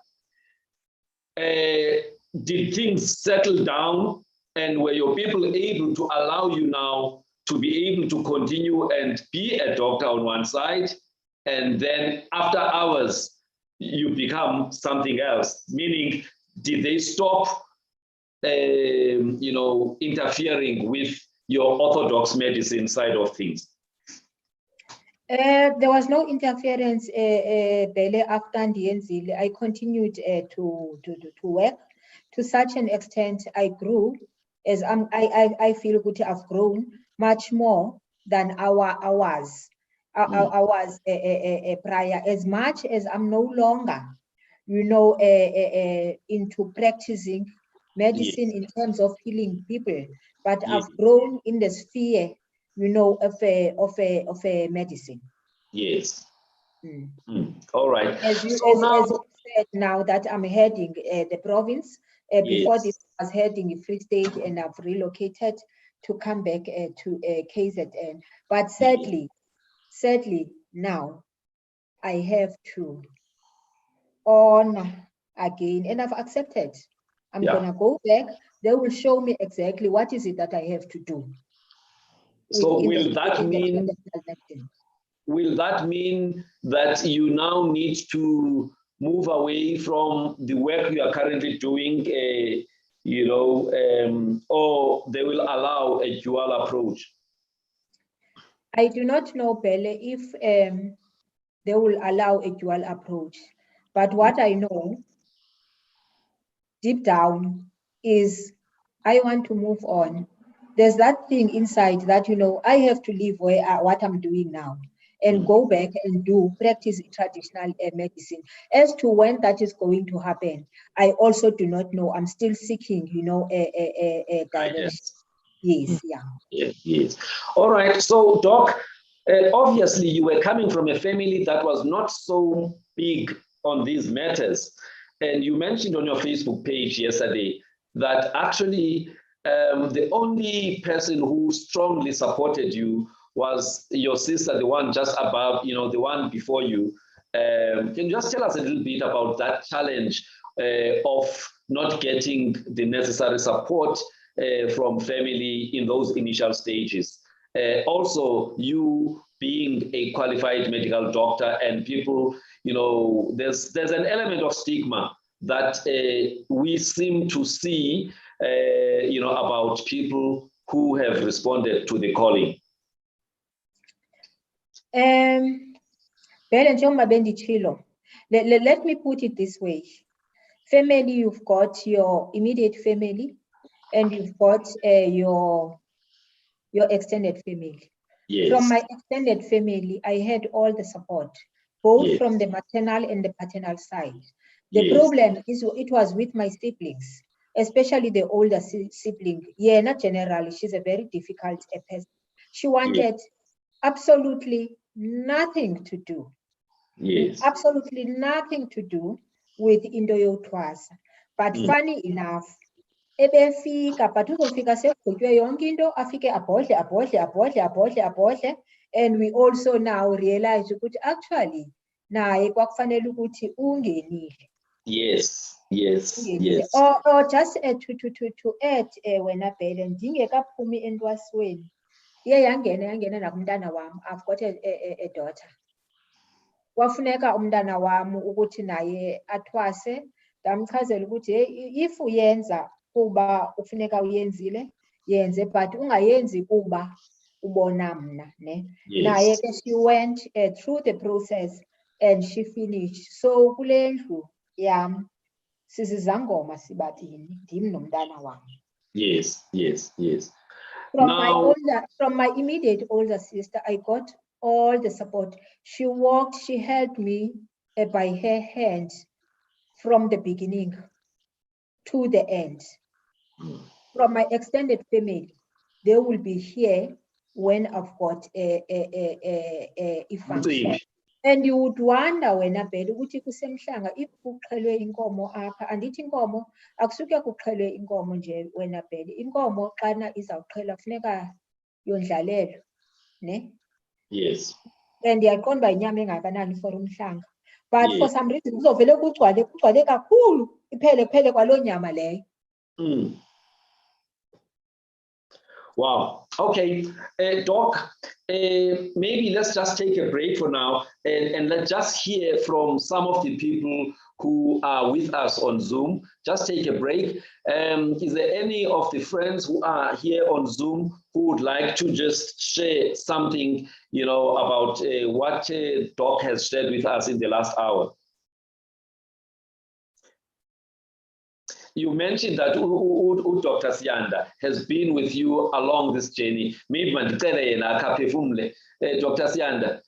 did things settle down and were your people able to allow you now to be able to continue and be a doctor on one side, and then after hours you become something else? Meaning, did they stop you know, interfering with your orthodox medicine side of things? There was no interference, Bele, after Ndienzile. I continued to work. To such an extent, I grew, as I feel good. I've grown much more than I was prior. As much as I'm no longer, you know, into practicing medicine in terms of healing people, but I've grown in the sphere, you know, of a medicine. Yes. All right. As you said, now that I'm heading the province, before this I was heading Free State, and I've relocated to come back to KZN. But sadly, now I have to honor again, and I've accepted. I'm gonna go back. They will show me exactly what is it that I have to do. So will that mean that you now need to move away from the work you are currently doing, you know, or they will allow a dual approach? I do not know, Bele, if they will allow a dual approach. But what I know deep down is I want to move on. There's that thing inside that, you know, I have to leave what I'm doing now and go back and practice traditional medicine. As to when that is going to happen, I also do not know. I'm still seeking, you know, a direction. Yes. All right. So, Doc, obviously you were coming from a family that was not so big on these matters. And you mentioned on your Facebook page yesterday that actually the only person who strongly supported you was your sister, the one just above, you know, the one before you. Can you just tell us a little bit about that challenge of not getting the necessary support from family in those initial stages? Also, you being a qualified medical doctor, and people, you know, there's an element of stigma that we seem to see, you know, about people who have responded to the calling. Let me put it this way. Family, you've got your immediate family, and you've got your extended family. Yes. From my extended family, I had all the support, both from the maternal and the paternal side. The problem is it was with my siblings, especially the older sibling. Yeah, not generally, she's a very difficult person. She wanted absolutely nothing to do. Yes. Absolutely nothing to do with into yothwasa. But funny enough, ebefika but uzofika sekugqitywe yonke into afike abhodle, and we also now realize ukuthi actually naye kwakufanele ukuthi ungenile. Yes. Or just to add wena Bhele, ndingekaphumi entwasweni iye yangena nakumntana wam. I've got a daughter. Kwafuneka umntana wam ukuthi naye athwase, ndamchazela ukuthi if uyenza kuba ufuneka uyenzile yenze, but ungayenzi kuba ubona mna ne. Naye ke she went through the process and she finished. So kule ndlu yam sizizangoma sibabini, ndim nomntana wam. Yes. From my immediate older sister, I got all the support. She walked, she held me by her hand from the beginning to the end. From my extended family, they will be here when I've got a function. And you would wonder wena Bhele ukuthi kusemhlanga if kuqhelwe inkomo apha. Andithi inkomo akusuke kuqhelwe inkomo nje wena Bhele. Inkomo xana izawuqhelwa funeka yondlalelo ne. Yes. And ndiyaqonda uba inyama engakanani for umhlanga. But for some reason kuzovele kugcwale kakhulu iphele kwaloo nyama leyo. Wow. Okay, Doc, maybe let's just take a break for now and let's just hear from some of the people who are with us on Zoom. Just take a break. Is there any of the friends who are here on Zoom who would like to just share something, about what Doc has shared with us in the last hour? You mentioned that Dr. Sianda has been with you along this journey. Maybe Dr. Sianda.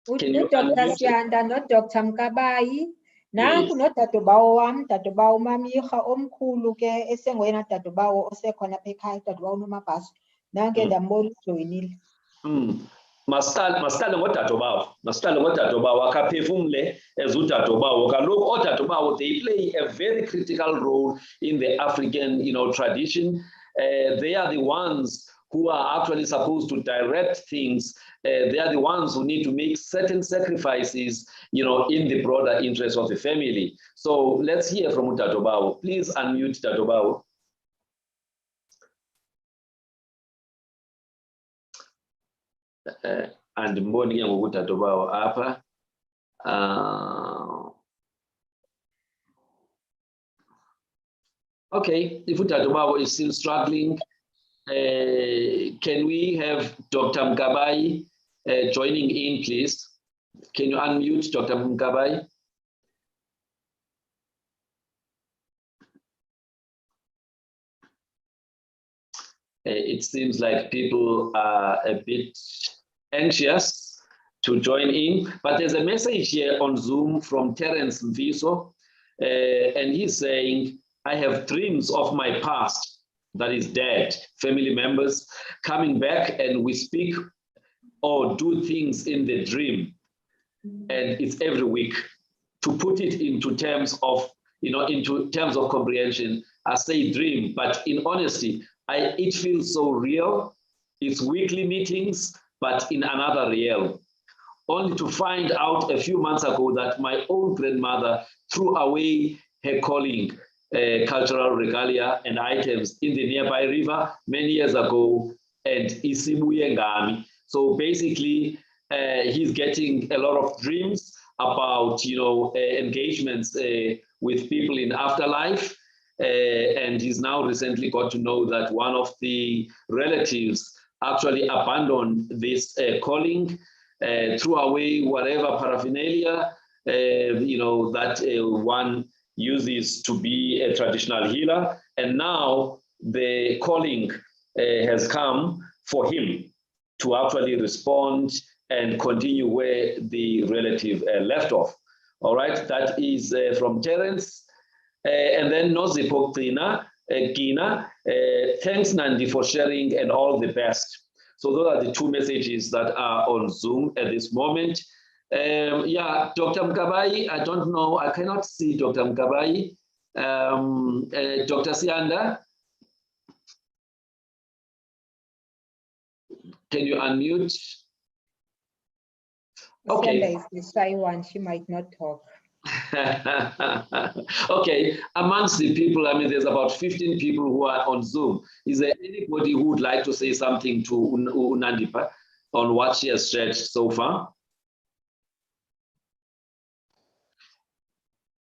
Dr. Sianda, not Dr. Mkabayi. Nanku nodadewabo wam, dadewabo uMamiha omkhulu ke esengoyena dadewabo osekhona apha ekhaya, dadewabo uNomabhaso. Nanke ndambona ujoyinile. Masicale ngodadewabo akaphefumle as udadewabo. Kaloku oodadewabo, they play a very critical role in the African tradition. They are the ones who are actually supposed to direct things. They are the ones who need to make certain sacrifices in the broader interest of the family. So let's hear from udadewabo. Please unmute dadewabo. And mboni ngokudadewabo apha. Okay, if udadewabo is still struggling, can we have Dr. Mkabayi joining in, please? Can you unmute Dr. Mkabayi? It seems like people are a bit anxious to join in, but there's a message here on Zoom from Terence Mviso, and he's saying, I have dreams of my past that is dead, family members coming back, and we speak or do things in the dream, and it's every week. To put it into terms of, comprehension, I say dream, but in honesty, it feels so real. It's weekly meetings, but in another realm. Only to find out a few months ago that my own grandmother threw away her calling, cultural regalia and items in the nearby river many years ago, and isibuye ngami. So basically, he's getting a lot of dreams about engagements with people in afterlife, and he's now recently got to know that one of the relatives actually abandoned this calling, threw away whatever paraphernalia that one uses to be a traditional healer, and now the calling has come for him to actually respond and continue where the relative left off. All right, that is from Terence. And then Nozipho Gcina Gina, thanks Nandi for sharing and all the best. So those are the two messages that are on Zoom at this moment. Yeah, Dr. Mkabai, I don't know, I cannot see Dr. Mkabai. Dr. Sianda, can you unmute? Okay. Sianda is the shy one, she might not talk. Okay, amongst the people, I mean, there's about 15 people who are on Zoom. Is there anybody who would like to say something to Nandipha on what she has shared so far?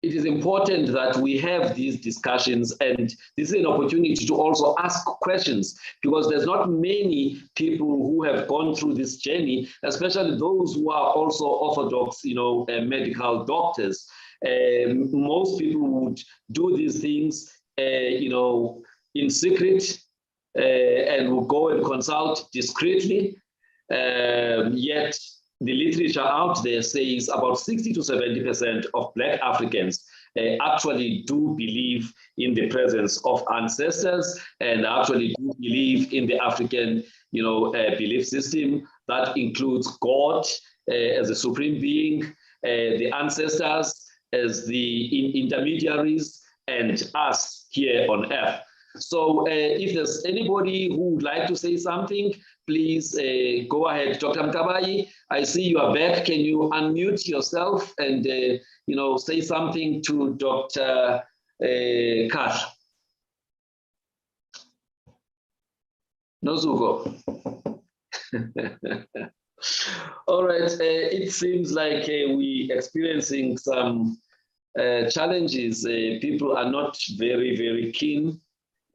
It is important that we have these discussions, and this is an opportunity to also ask questions, because there's not many people who have gone through this journey, especially those who are also orthodox, medical doctors. Most people would do these things, in secret, and will go and consult discreetly. Yet the literature out there says about 60 to 70% of Black Africans actually do believe in the presence of ancestors, and actually do believe in the African, belief system that includes God as a supreme being, the ancestors as the intermediaries, and us here on earth. So if there's anybody who would like to say something, please go ahead. Dr. Mkabai, I see you are back. Can you unmute yourself and say something to Dr. Kahla? Nozuko. All right, it seems like we're experiencing some challenges. People are not very, very keen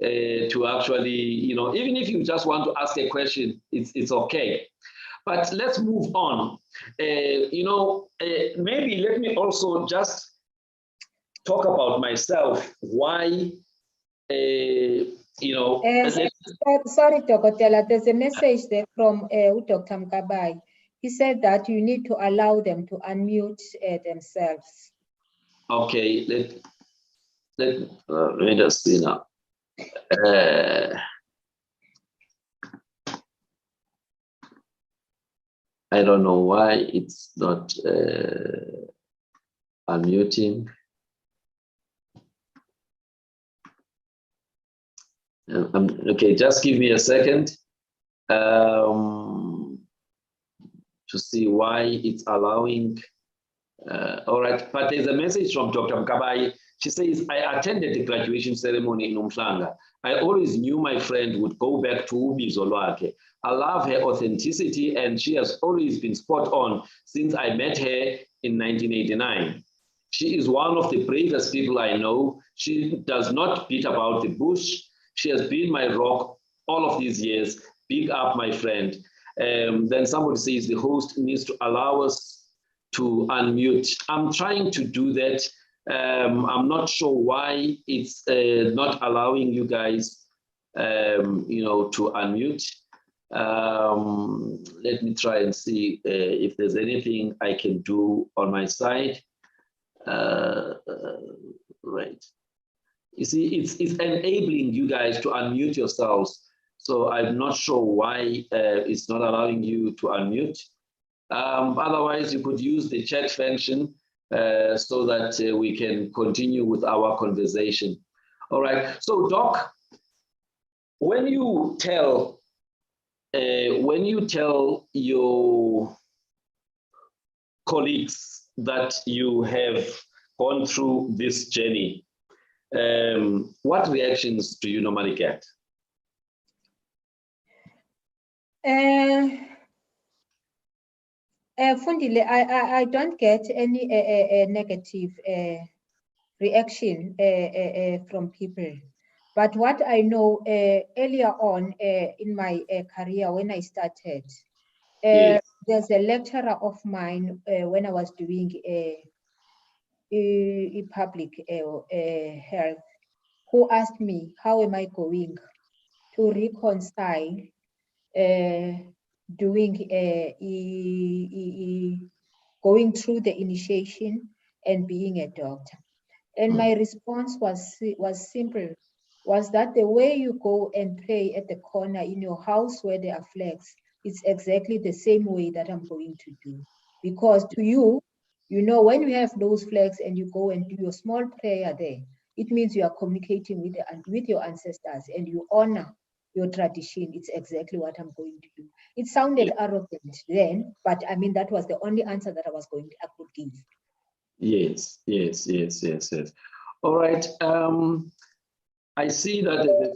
to actually, even if you just want to ask a question, it's okay. But let's move on. Maybe let me also just talk about myself. Why, sorry, Tokotela, there's a message there from Dr. Mkabai. He said that you need to allow them to unmute themselves. Okay, let me just see now. I don't know why it's not unmuting. Okay, just give me a second to see why it's allowing. All right, but there's a message from Dr. Mkabai. She says, I attended the graduation ceremony in Umhlanga. I always knew my friend would go back to ubizo lwakhe. I love her authenticity, and she has always been spot on since I met her in 1989. She is one of the bravest people I know. She does not beat about the bush. She has been my rock all of these years. Big up, my friend. Then somebody says the host needs to allow us to unmute. I'm trying to do that. I'm not sure why it's not allowing you guys, to unmute. Let me try and see if there's anything I can do on my side. Right. You see, it's enabling you guys to unmute yourselves. So I'm not sure why it's not allowing you to unmute. Otherwise, you could use the chat function so that we can continue with our conversation. All right. So, Doc, when you tell your colleagues that you have gone through this journey, what reactions do you normally get? Fundi, I don't get any negative reaction from people. But what I know earlier on in my career when I started, Yes. there's a lecturer of mine when I was doing public health who asked me, how am I going to reconcile going through the initiation and being a doctor? And my response was simple. was that the way you go and pray at the corner in your house where there are flags, it's exactly the same way that I'm going to do. Because to you, you know, when you have those flags and you go and do your small prayer there, it means you are communicating with your ancestors and you honor your tradition. It's exactly what I'm going to do. It sounded arrogant then, but I mean, that was the only answer that I could give. Yes. All right. I see that there's a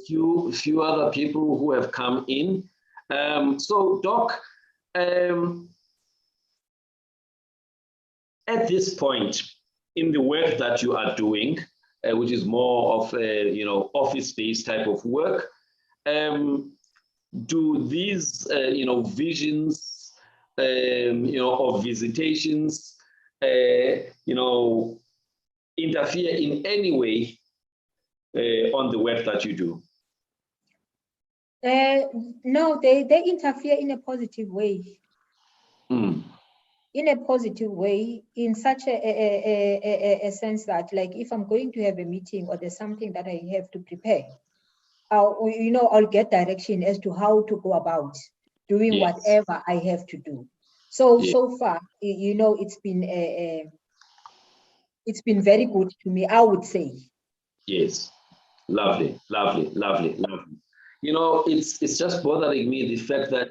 few other people who have come in. So, Doc, at this point in the work that you are doing, which is more of a office-based type of work, do these visions of visitations interfere in any way on the work that you do? No, they interfere in a positive way. In a positive way, in such a sense that, like, if I'm going to have a meeting or there's something that I have to prepare, I'll get direction as to how to go about doing whatever I have to do. So far, it's been very good to me, I would say. Yes, lovely. It's just bothering me the fact that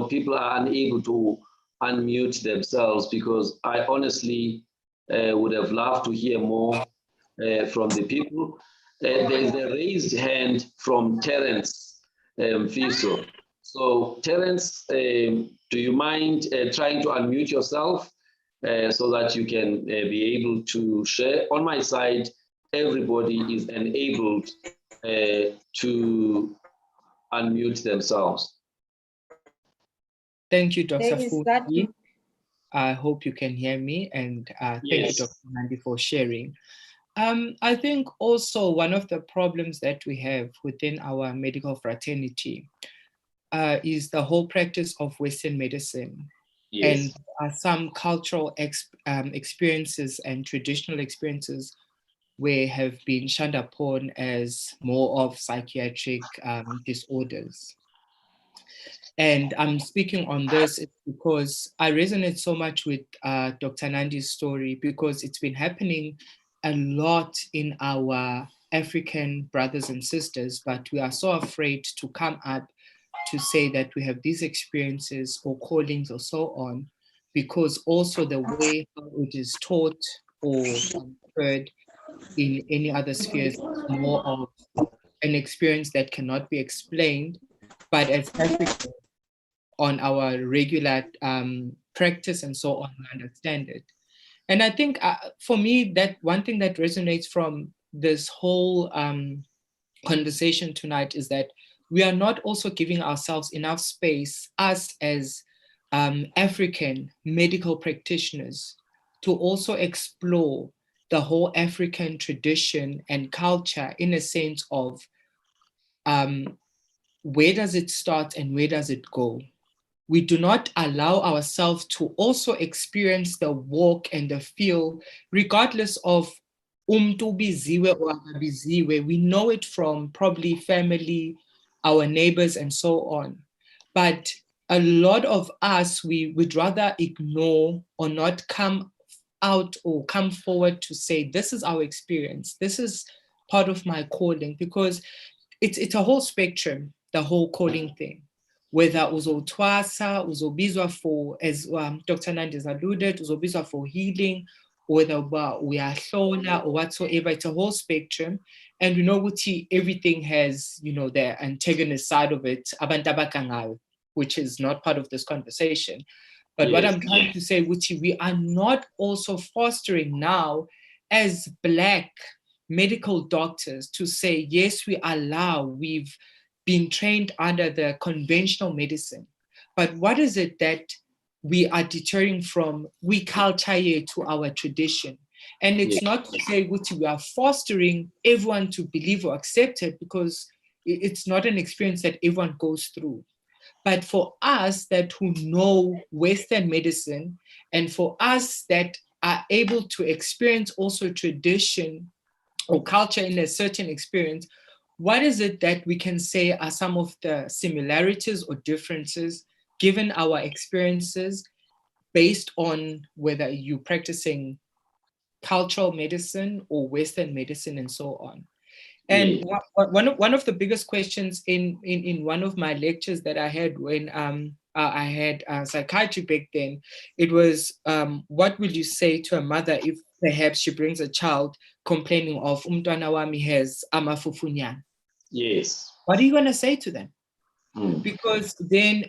people are unable to unmute themselves, because I honestly would have loved to hear more from the people. There's a raised hand from Terence Fiso. So Terence, do you mind trying to unmute yourself so that you can be able to share? On my side, everybody is enabled to unmute themselves. Thank you, Dr. Fundi. I hope you can hear me, and thank you, Dr. Nandi, for sharing. I think also one of the problems that we have within our medical fraternity is the whole practice of Western medicine. And some cultural experiences and traditional experiences where have been shunned upon as more of psychiatric disorders. And I'm speaking on this because I resonate so much with Dr. Nandi's story, because it's been happening a lot in our African brothers and sisters, but we are so afraid to come up to say that we have these experiences or callings or so on, because also the way it is taught or heard in any other spheres is more of an experience that cannot be explained, but as Africans on our regular practice and so on, we understand it. And I think for me, that one thing that resonates from this whole conversation tonight is that we are not also giving ourselves enough space, us as African medical practitioners, to also explore the whole African tradition and culture in a sense of where does it start and where does it go? We do not allow ourselves to also experience the walk and the feel, regardless of umntu biziwe or akabiziwe. We know it from probably family, our neighbors, and so on. But a lot of us, we would rather ignore or not come out or come forward to say, this is our experience, this is part of my calling, because it's a whole spectrum, the whole calling thing. Whether uzotwasa, uzobizwa for, as Dr. Nandi has alluded, uzobizwa for healing, whether we are hlona or whatsoever, it's a whole spectrum. And we know Uti, everything has, the antagonist side of it, abantu abakangayo, which is not part of this conversation. But what I'm trying to say, Uti, we are not also fostering now as Black medical doctors to say, yes, we've been trained under the conventional medicine. But what is it that we are deterring from? We culture to our tradition. And it's not to say we are fostering everyone to believe or accept it, because it's not an experience that everyone goes through. But for us that who know Western medicine, and for us that are able to experience also tradition or culture in a certain experience, what is it that we can say are some of the similarities or differences given our experiences based on whether you're practicing cultural medicine or Western medicine and so on? And one of the biggest questions in one of my lectures that I had when I had psychiatry back then, it was, what will you say to a mother if perhaps she brings a child complaining of umntwana wami has amafufunyana? Yes. What are you going to say to them? Because then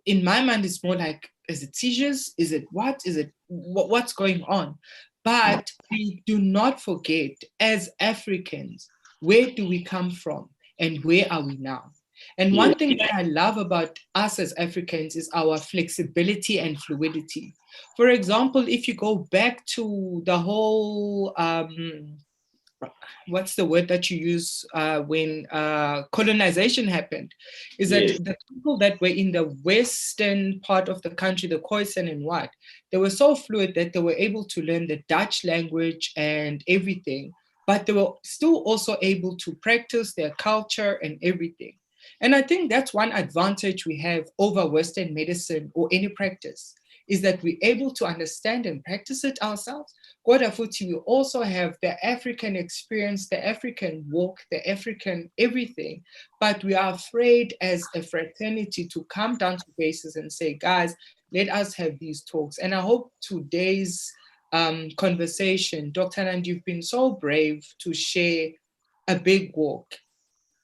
in my mind, it's more like, is it seizures? Is it what? Is it what's going on? But we do not forget, as Africans, where do we come from and where are we now? And one thing that I love about us as Africans is our flexibility and fluidity. For example, if you go back to the whole what's the word that you use when colonization happened, is that the people that were in the western part of the country, the Khoisan and what, they were so fluid that they were able to learn the Dutch language and everything, but they were still also able to practice their culture and everything. And I think that's one advantage we have over Western medicine or any practice, is that we're able to understand and practice it ourselves. Kodwa futhi, we also have the African experience, the African walk, the African everything, but we are afraid as a fraternity to come down to bases and say, guys, let us have these talks. And I hope today's conversation, Dr. Nand, you've been so brave to share a big walk.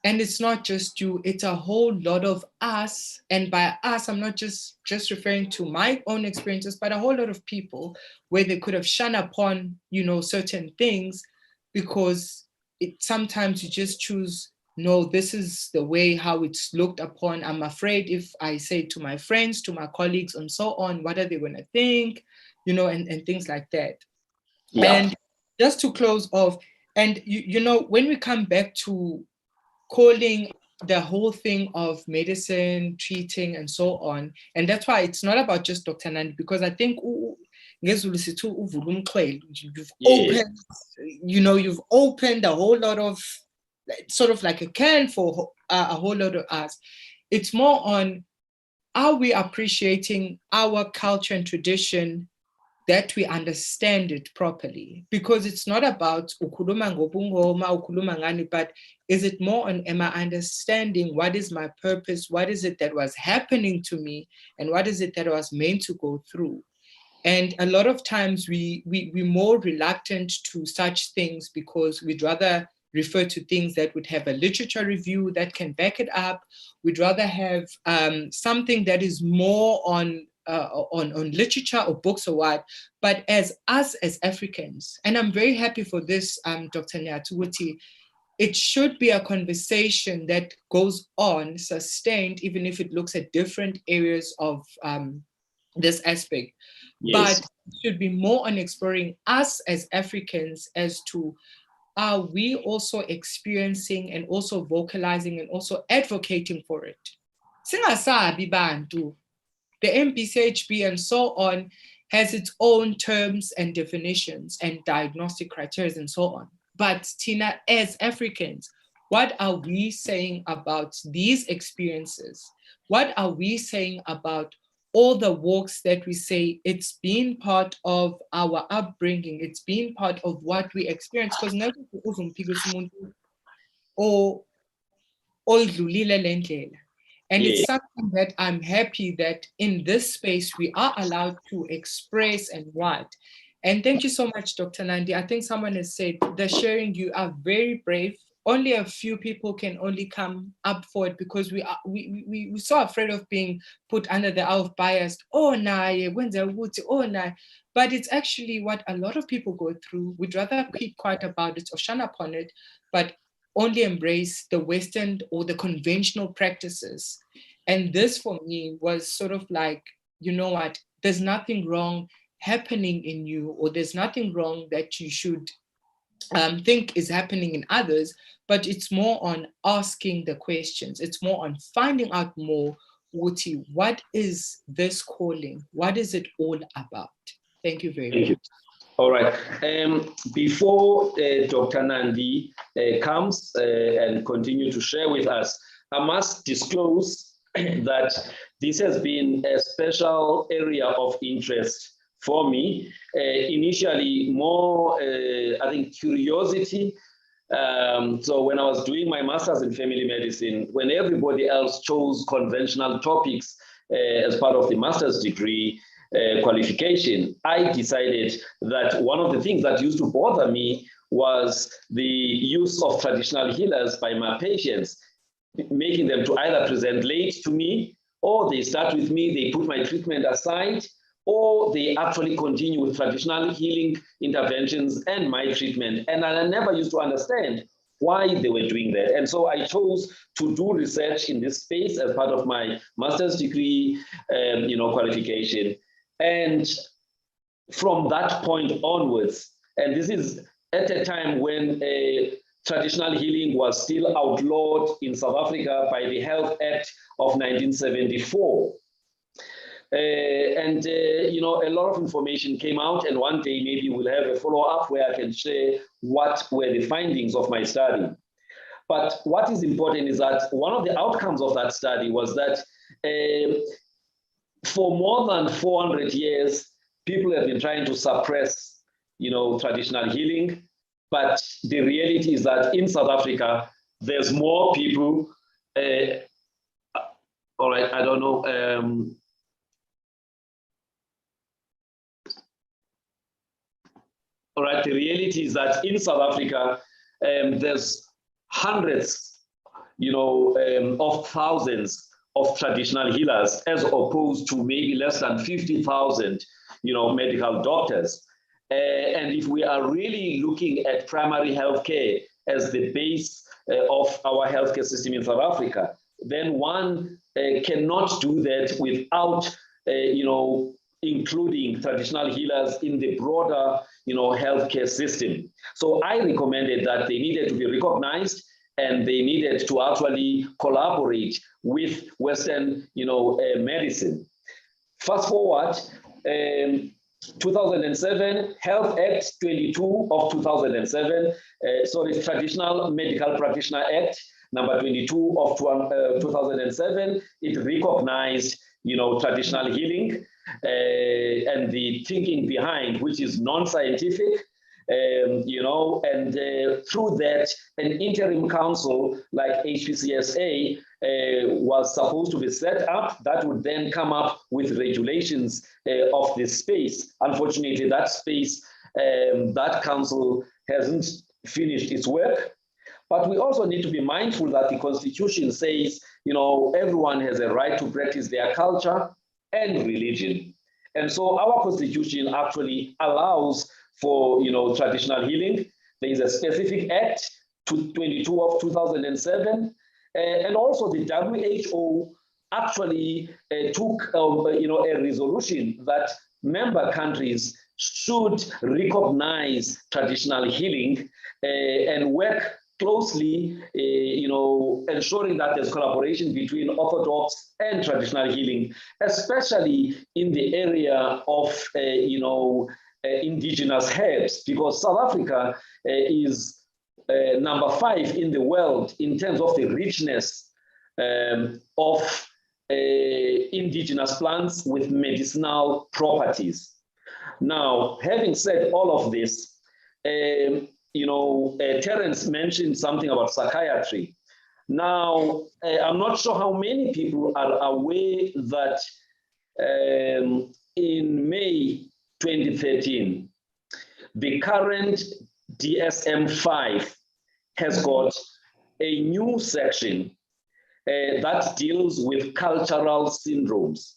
And it's not just you, it's a whole lot of us. And by us, I'm not just referring to my own experiences, but a whole lot of people where they could have shunned upon, certain things because sometimes you just choose, no, this is the way how it's looked upon. I'm afraid if I say to my friends, to my colleagues and so on, what are they going to think, and things like that. Yeah. And just to close off, and when we come back to calling the whole thing of medicine, treating, and so on. And that's why it's not about just Dr. Nandi, because I think you've opened, you've opened a whole lot of, sort of like a can for a whole lot of us. It's more on, are we appreciating our culture and tradition, that we understand it properly? Because it's not about ukhuluma ngobungoma, ukhuluma ngani, but is it more on, am I understanding what is my purpose? What is it that was happening to me? And what is it that I was meant to go through? And a lot of times we're more reluctant to such things because we'd rather refer to things that would have a literature review that can back it up. We'd rather have something that is more on literature or books or what. But as us as Africans, and I'm very happy for this, Dr. Nyatuwuti, it should be a conversation that goes on, sustained, even if it looks at different areas of this aspect. Yes. But it should be more on exploring us as Africans as to, are we also experiencing and also vocalizing and also advocating for it? Singasabi bantu. The MPCHB and so on has its own terms and definitions and diagnostic criteria and so on. But Tina, as Africans, what are we saying about these experiences? What are we saying about all the walks that we say it's been part of our upbringing, it's been part of what we experience? Because never or and it's something that I'm happy that in this space we are allowed to express and what. And thank you so much, Dr. Nandi. I think someone has said the sharing, you are very brave. Only a few people can only come up for it because we're so afraid of being put under the eye of bias. Oh, nah, oh, nah. But it's actually what a lot of people go through. We'd rather keep quiet about it or shun upon it, but only embrace the Western or the conventional practices. And this for me was sort of like, you know what, there's nothing wrong happening in you, or there's nothing wrong that you should think is happening in others, but it's more on asking the questions. It's more on finding out more, Wuti, what is this calling? What is it all about? Thank you very much. All right. Before Dr. Nandi comes and continue to share with us, I must disclose that this has been a special area of interest for me. Initially, more, I think, curiosity. So when I was doing my master's in family medicine, when everybody else chose conventional topics as part of the master's degree qualification, I decided that one of the things that used to bother me was the use of traditional healers by my patients, making them to either present late to me, or they start with me, they put my treatment aside, or they actually continue with traditional healing interventions and my treatment. And I never used to understand why they were doing that. And so I chose to do research in this space as part of my master's degree qualification. And from that point onwards, and this is at a time when traditional healing was still outlawed in South Africa by the Health Act of 1974. A lot of information came out, and one day maybe we'll have a follow-up where I can share what were the findings of my study. But what is important is that one of the outcomes of that study was that for more than 400 years, people have been trying to suppress, traditional healing. But the reality is that in South Africa, there's more people. All right, I don't know. All right, the reality is that in South Africa, there's hundreds, of thousands of traditional healers, as opposed to maybe less than 50,000, medical doctors. And if we are really looking at primary healthcare as the base of our healthcare system in South Africa, then one cannot do that without, including traditional healers in the broader, healthcare system. So I recommended that they needed to be recognized and they needed to actually collaborate with Western, medicine. Fast forward, 2007, Health Act 22 of 2007, Traditional Medical Practitioner Act number 22 of 2007, it recognized, traditional healing and the thinking behind, which is non-scientific, through that, an interim council like HPCSA was supposed to be set up that would then come up with regulations of this space. Unfortunately, that space, that council hasn't finished its work. But we also need to be mindful that the Constitution says, everyone has a right to practice their culture and religion. And so our Constitution actually allows for, traditional healing. There is a specific act, 22 of 2007, and also the WHO actually took, a resolution that member countries should recognize traditional healing and work closely, ensuring that there's collaboration between Orthodox and traditional healing, especially in the area of, indigenous herbs, because South Africa is number 5 in the world in terms of the richness of indigenous plants with medicinal properties. Now, having said all of this, Terence mentioned something about psychiatry. Now, I'm not sure how many people are aware that in May 2013, the current DSM-5 has got a new section that deals with cultural syndromes,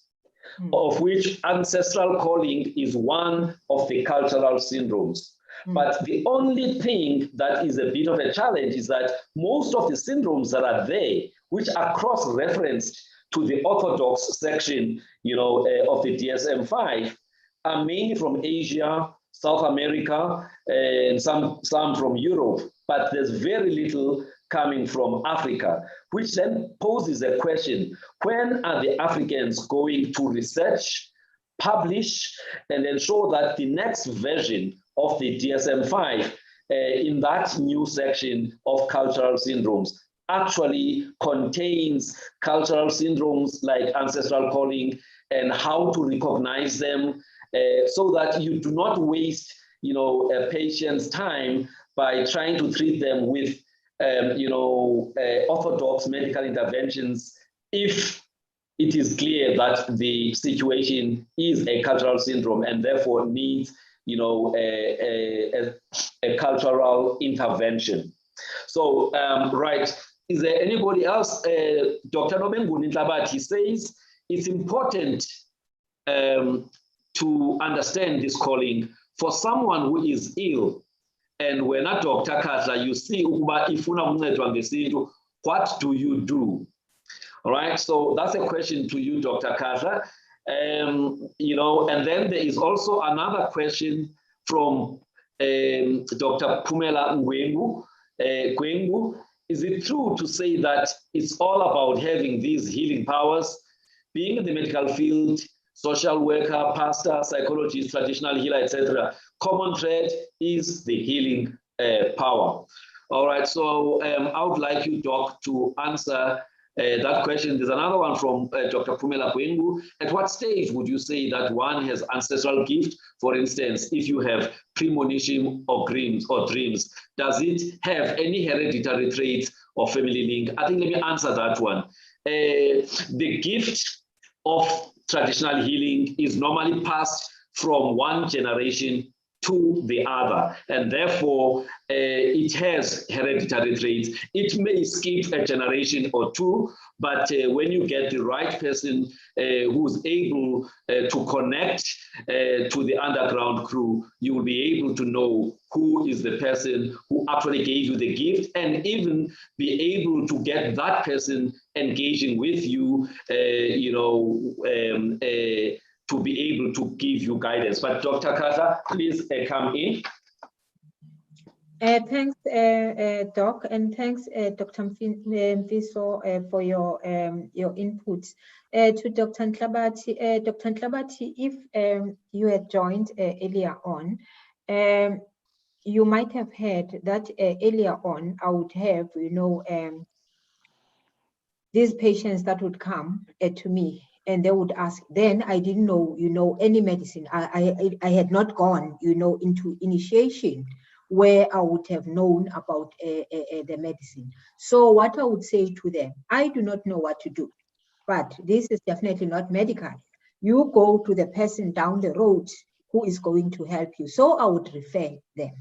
of which ancestral calling is one of the cultural syndromes. But the only thing that is a bit of a challenge is that most of the syndromes that are there, which are cross-referenced to the Orthodox section, of the DSM-5, are mainly from Asia, South America, and some from Europe. But there's very little coming from Africa, which then poses a question: when are the Africans going to research, publish, and ensure that the next version of the DSM-5, in that new section of cultural syndromes, actually contains cultural syndromes like ancestral calling and how to recognize them, so that you do not waste, a patient's time by trying to treat them with, orthodox medical interventions if it is clear that the situation is a cultural syndrome and therefore needs, a cultural intervention. So, right, is there anybody else? Dr. Nobenguni Ntlabati says it's important to understand this calling for someone who is ill. And when a Dr. Kahla, you see, what do you do? All right, so that's a question to you, Dr. Kahla. And then there is also another question from Dr. Pumela Ngwengu. Is it true to say that it's all about having these healing powers? Being in the medical field, social worker, pastor, psychologist, traditional healer, etc., common thread is the healing power. All right, so I would like you, Doc, to answer that question. There's another one from Dr. Pumela Ngwengu. At what stage would you say that one has ancestral gift? For instance, if you have premonition or dreams, does it have any hereditary traits or family link? I think let me answer that one. The gift of traditional healing is normally passed from one generation to the other, and therefore it has hereditary traits. It may skip a generation or two, but when you get the right person who's able to connect to the underground crew, you will be able to know who is the person who actually gave you the gift, and even be able to get that person engaging with you, to be able to give you guidance. But Dr. Kahla, please come in. Thanks, Doc, and thanks, Dr. Mfiso, for your inputs. To Dr. Ntlabati, Dr. Ntlabati, if you had joined earlier on, you might have heard that earlier on I would have, these patients that would come to me, and they would ask. Then I didn't know, any medicine. I had not gone, into initiation where I would have known about the medicine. So what I would say to them, I do not know what to do, but this is definitely not medical. You go to the person down the road who is going to help you. So I would refer them.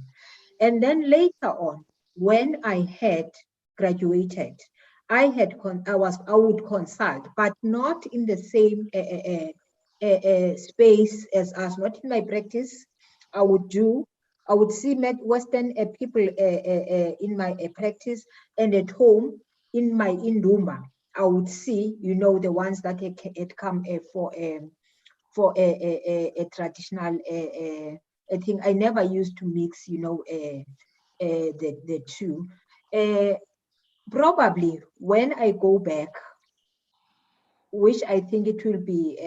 And then later on, when I had graduated, I would consult, but not in the same space as us, not in my practice. I would see Western people in my practice, and at home in my Induma, I would see, the ones that had come for a traditional thing. I never used to mix, the two. Probably when I go back, which I think it will be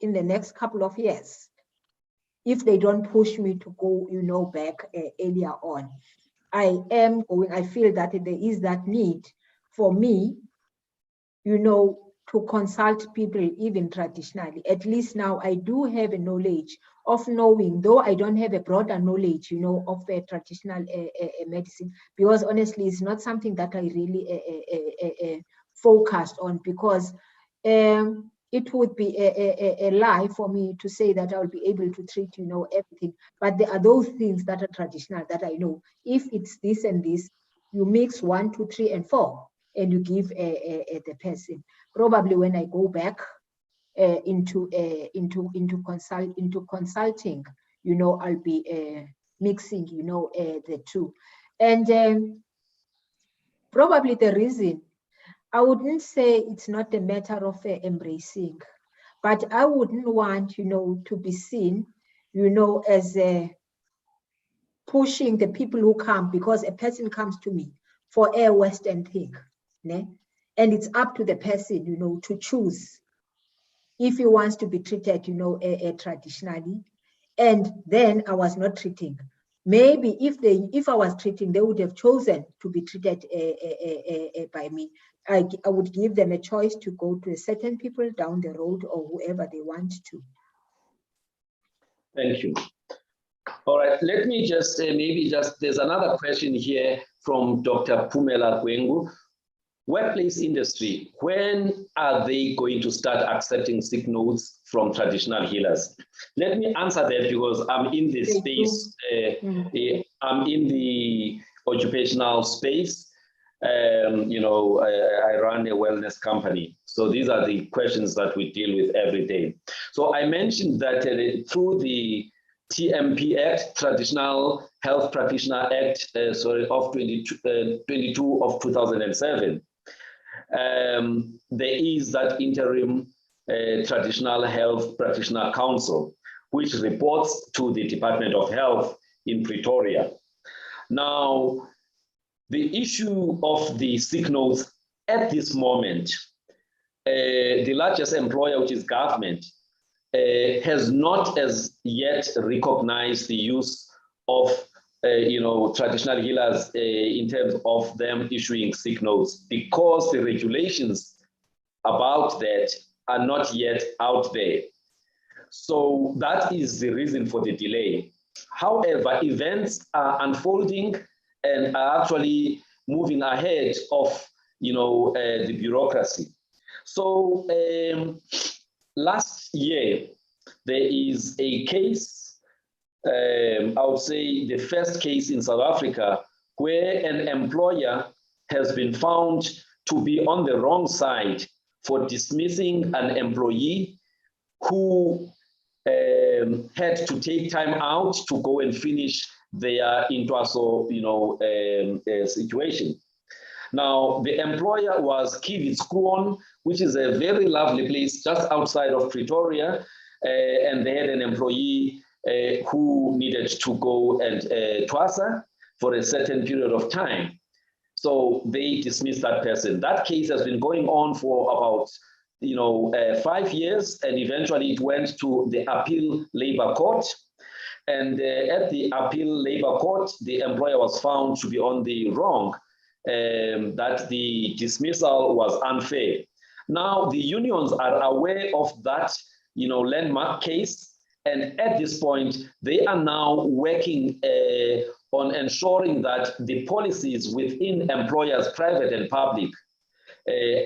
in the next couple of years, if they don't push me to go, back earlier on, I am going. I feel that there is that need for me, to consult people even traditionally. At least now I do have a knowledge of knowing, though I don't have a broader knowledge, of traditional medicine, because honestly, it's not something that I really focused on, because it would be a lie for me to say that I'll be able to treat, everything. But there are those things that are traditional that I know. If it's this and this, you mix 1, 2, 3, and 4, and you give the person. Probably when I go back into consulting, I'll be mixing, the two. And probably the reason, I wouldn't say it's not a matter of embracing, but I wouldn't want, to be seen, as pushing the people who come, because a person comes to me for a Western thing, né? And it's up to the person, to choose if he wants to be treated, traditionally, and then I was not treating. Maybe if I was treating, they would have chosen to be treated by me. I would give them a choice to go to certain people down the road or whoever they want to. Thank you. All right, let me just there's another question here from Dr. Pumela Kwengu. Workplace industry, when are they going to start accepting sick notes from traditional healers? Let me answer that because I'm in this space. I'm in the occupational space. You know, I run a wellness company. So these are the questions that we deal with every day. So I mentioned that through the TMP Act, Traditional Health Practitioner Act, of 22 of 2007, there is that interim Traditional Health Practitioner Council, which reports to the Department of Health in Pretoria. Now, the issue of the sick notes at this moment, the largest employer, which is government, has not as yet recognized the use of traditional healers in terms of them issuing sick notes, because the regulations about that are not yet out there. So that is the reason for the delay. However, events are unfolding and are actually moving ahead of the bureaucracy. So last year, there is a case, I would say the first case in South Africa, where an employer has been found to be on the wrong side for dismissing an employee who had to take time out to go and finish their Intwaso situation. Now, the employer was Kivitskruon, which is a very lovely place just outside of Pretoria, and they had an employee who needed to go and Twasa for a certain period of time. So they dismissed that person. That case has been going on for about 5 years, and eventually it went to the Appeal Labor Court. And at the Appeal Labor Court, the employer was found to be on the wrong, that the dismissal was unfair. Now, the unions are aware of that landmark case, and at this point, they are now working on ensuring that the policies within employers, private and public,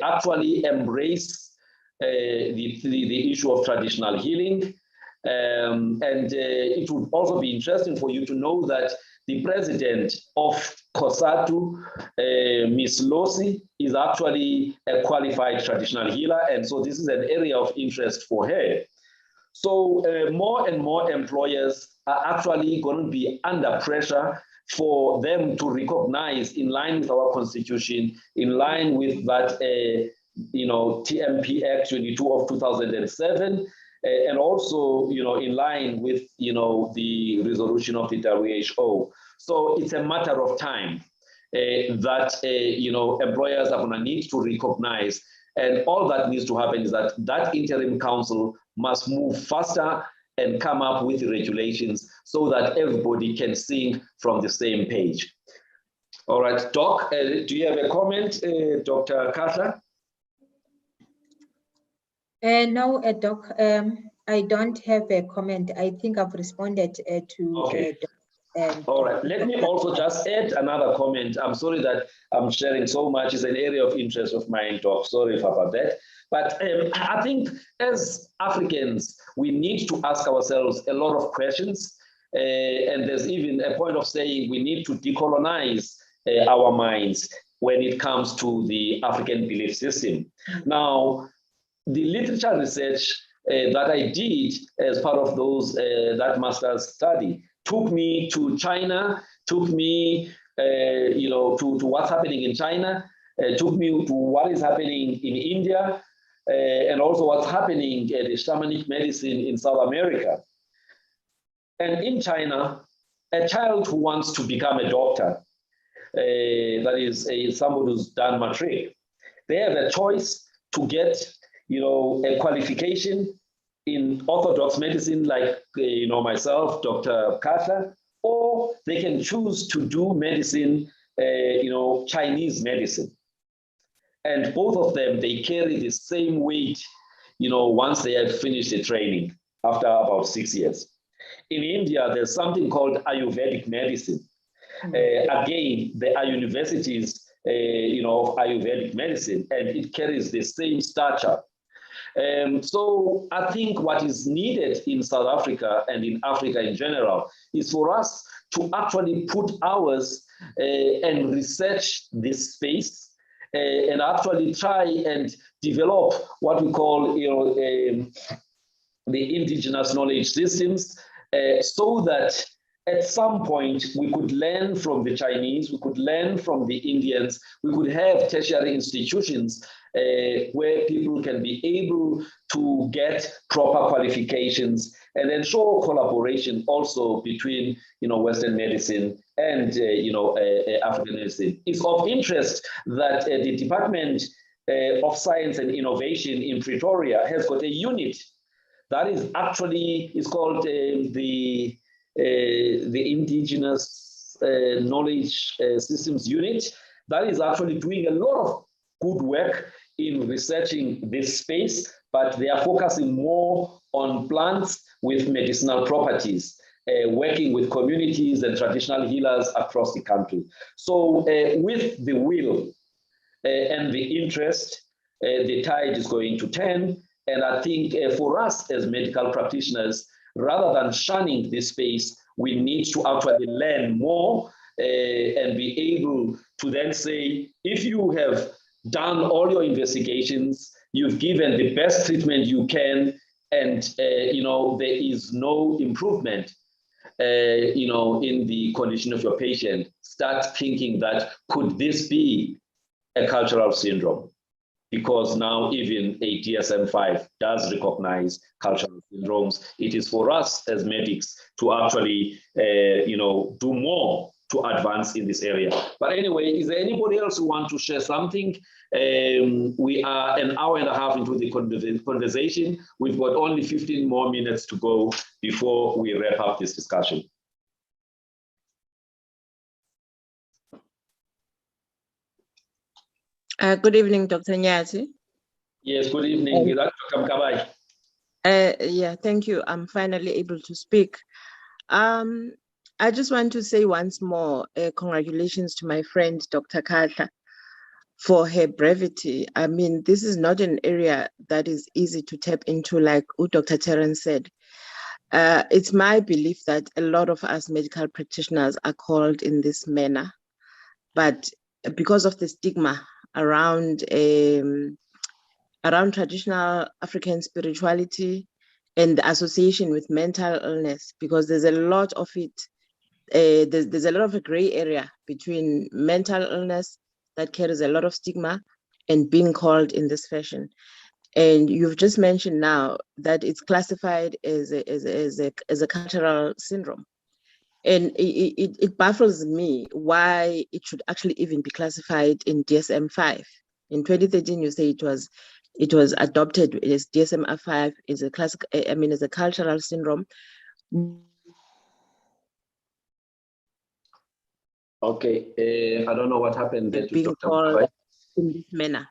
actually embrace the issue of traditional healing. And it would also be interesting for you to know that the president of COSATU, Ms. Losi, is actually a qualified traditional healer, and so this is an area of interest for her. So more and more employers are actually going to be under pressure for them to recognize, in line with our constitution, in line with that TMP Act 22 of 2007, and also in line with the resolution of the WHO. So it's a matter of time that employers are going to need to recognize, and all that needs to happen is that that interim council must move faster and come up with regulations so that everybody can sing from the same page. All right, Doc, do you have a comment, Dr. Kahla? No, Doc, I don't have a comment. I think I've responded to. Okay. All right, let me also just add another comment. I'm sorry that I'm sharing so much. It's an area of interest of mine, Doc. Sorry about that. But I think as Africans, we need to ask ourselves a lot of questions. And there's even a point of saying we need to decolonize our minds when it comes to the African belief system. Now, the literature research that I did as part of those that master's study took me to China, took me to what's happening in China, took me to what is happening in India, and also what's happening at the shamanic medicine in South America. And in China, a child who wants to become a doctor, that is somebody who's done matric, they have a choice to get a qualification in orthodox medicine, like myself, Dr. Kahla, or they can choose to do medicine, Chinese medicine. And both of them, they carry the same weight, once they have finished the training after about 6 years. In India, there's something called Ayurvedic medicine. Again, there are universities, of Ayurvedic medicine, and it carries the same stature. So I think what is needed in South Africa and in Africa in general is for us to actually put hours and research this space and actually try and develop what we call, the indigenous knowledge systems, so that at some point we could learn from the Chinese, we could learn from the Indians, we could have tertiary institutions where people can be able to get proper qualifications and ensure collaboration also between Western medicine and African medicine. It's of interest that the Department of Science and Innovation in Pretoria has got a unit that is actually, it's called the Indigenous Knowledge Systems Unit, that is actually doing a lot of good work in researching this space, but they are focusing more on plants with medicinal properties, working with communities and traditional healers across the country. So with the will and the interest, the tide is going to turn. And I think for us as medical practitioners, rather than shunning this space, we need to actually learn more and be able to then say, if you have done all your investigations, you've given the best treatment you can, and there is no improvement in the condition of your patient, start thinking that, could this be a cultural syndrome? Because now even a DSM-5 does recognize cultural syndromes. It is for us as medics to actually, do more to advance in this area. But anyway, is there anybody else who want to share something? We are an hour and a half into the conversation. We've got only 15 more minutes to go before we wrap up this discussion. Good evening, Dr. Nyati. Yes, good evening. Dr. Mkabai. Yeah, thank you. I'm finally able to speak. I just want to say once more, congratulations to my friend, Dr. Kahla, for her brevity. I mean, this is not an area that is easy to tap into, like Dr. Terence said. It's my belief that a lot of us medical practitioners are called in this manner, but because of the stigma around traditional African spirituality and the association with mental illness, because there's a lot of it. There's a lot of a gray area between mental illness that carries a lot of stigma and being called in this fashion. And you've just mentioned now that it's classified as a cultural syndrome. And it baffles me why it should actually even be classified in DSM-5. In 2013, you say it was adopted as DSM-5 as a classic. As a cultural syndrome. Okay, I don't know what happened there to being Dr. called in this manner.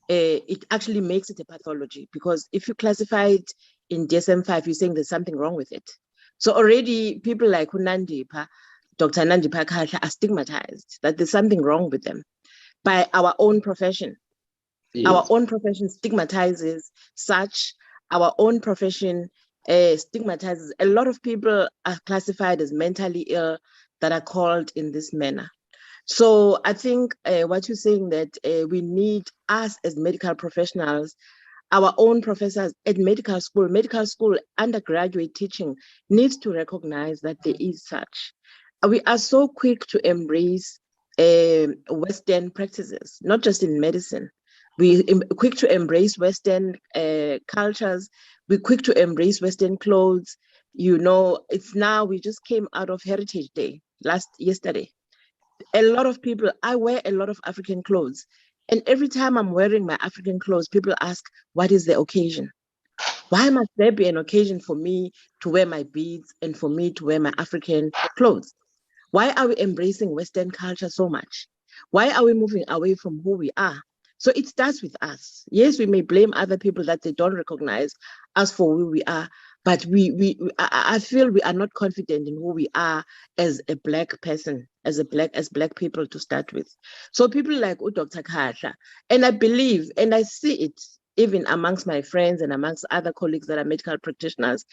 It actually makes it a pathology, because if you classify it in DSM-5, you're saying there's something wrong with it. So already people like Nandipha, Dr. Nandipha Kahla, are stigmatized that there's something wrong with them by our own profession. Yes. Our own profession stigmatizes such. Our own profession stigmatizes. A lot of people are classified as mentally ill that are called in this manner. So I think what you're saying, that we need, us as medical professionals, our own professors at medical school undergraduate teaching needs to recognize that there is such. We are so quick to embrace Western practices, not just in medicine. We're quick to embrace Western cultures. We're quick to embrace Western clothes. It's now, we just came out of Heritage Day yesterday. A lot of people, I wear a lot of African clothes. And every time I'm wearing my African clothes, people ask, what is the occasion? Why must there be an occasion for me to wear my beads and for me to wear my African clothes? Why are we embracing Western culture so much? Why are we moving away from who we are? So it starts with us. Yes, we may blame other people that they don't recognize us for who we are, but I feel we are not confident in who we are as a Black person, as Black people to start with. So people like Dr. Kahla, and I believe, and I see it even amongst my friends and amongst other colleagues that are medical practitioners,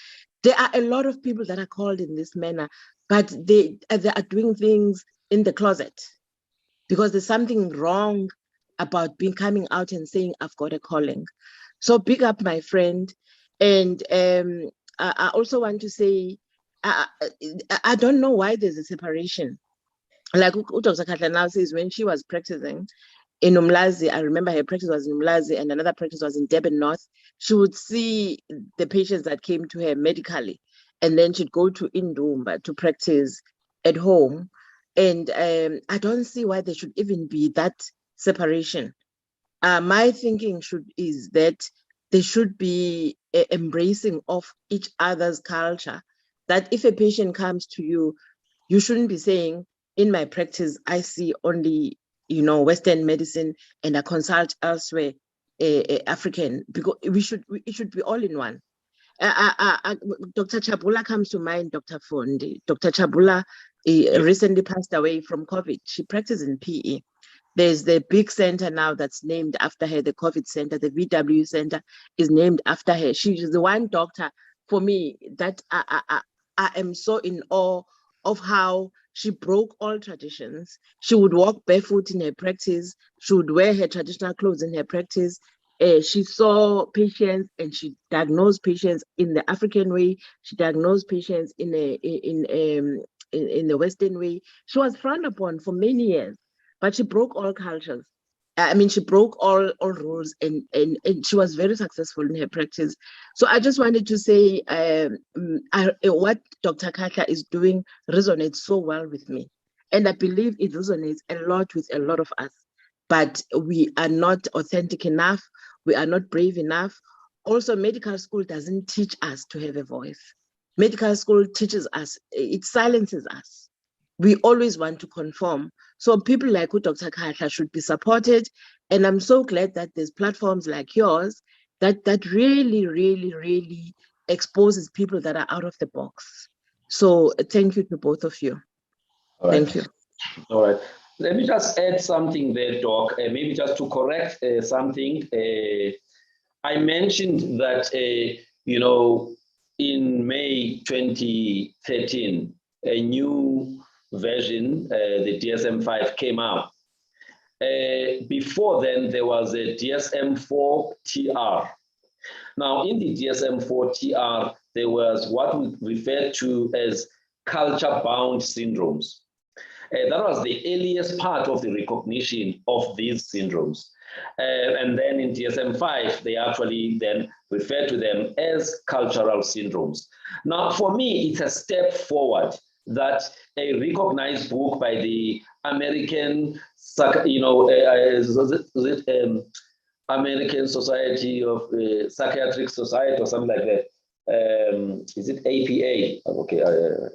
there are a lot of people that are called in this manner, but they are doing things in the closet because there's something wrong about coming out and saying I've got a calling. So big up my friend. And I also want to say I don't know why there's a separation. Like Dr. Kahla now says, when she was practicing in Umlazi, I remember her practice was in Umlazi and another practice was in Durban North. She would see the patients that came to her medically, and then she'd go to Indumba to practice at home. And I don't see why there should even be that separation. My thinking is that there should be embracing of each other's culture. That if a patient comes to you, you shouldn't be saying, in my practice, I see only, Western medicine and I consult elsewhere, African, because it should be all in one. Dr. Chabula comes to mind, Dr. Fundi. Dr. Chabula recently passed away from COVID. She practiced in PE. There's the big center now that's named after her, the COVID center, the VW center is named after her. She's the one doctor for me that I am so in awe of how she broke all traditions. She would walk barefoot in her practice. She would wear her traditional clothes in her practice. She saw patients and she diagnosed patients in the African way. She diagnosed patients in the Western way. She was frowned upon for many years, but she broke all cultures. I mean, she broke all rules and she was very successful in her practice. So I just wanted to say what Dr. Kahla is doing resonates so well with me. And I believe it resonates a lot with a lot of us. But we are not authentic enough. We are not brave enough. Also, medical school doesn't teach us to have a voice. Medical school teaches us, it silences us. We always want to conform. So people like Dr. Kahla should be supported. And I'm so glad that there's platforms like yours that really, really, really exposes people that are out of the box. So thank you to both of you. Thank you. All right. Let me just add something there, Doc, maybe just to correct something. I mentioned that, in May 2013, a new version, the DSM-5 came out. Before then, there was a DSM-4 TR. Now, in the DSM-4 TR, there was what we refer to as culture-bound syndromes. That was the earliest part of the recognition of these syndromes. And then in DSM-5, they actually then refer to them as cultural syndromes. Now, for me, it's a step forward that a recognized book by the American, American Society of Psychiatric Society or something like that. Is it APA? Okay,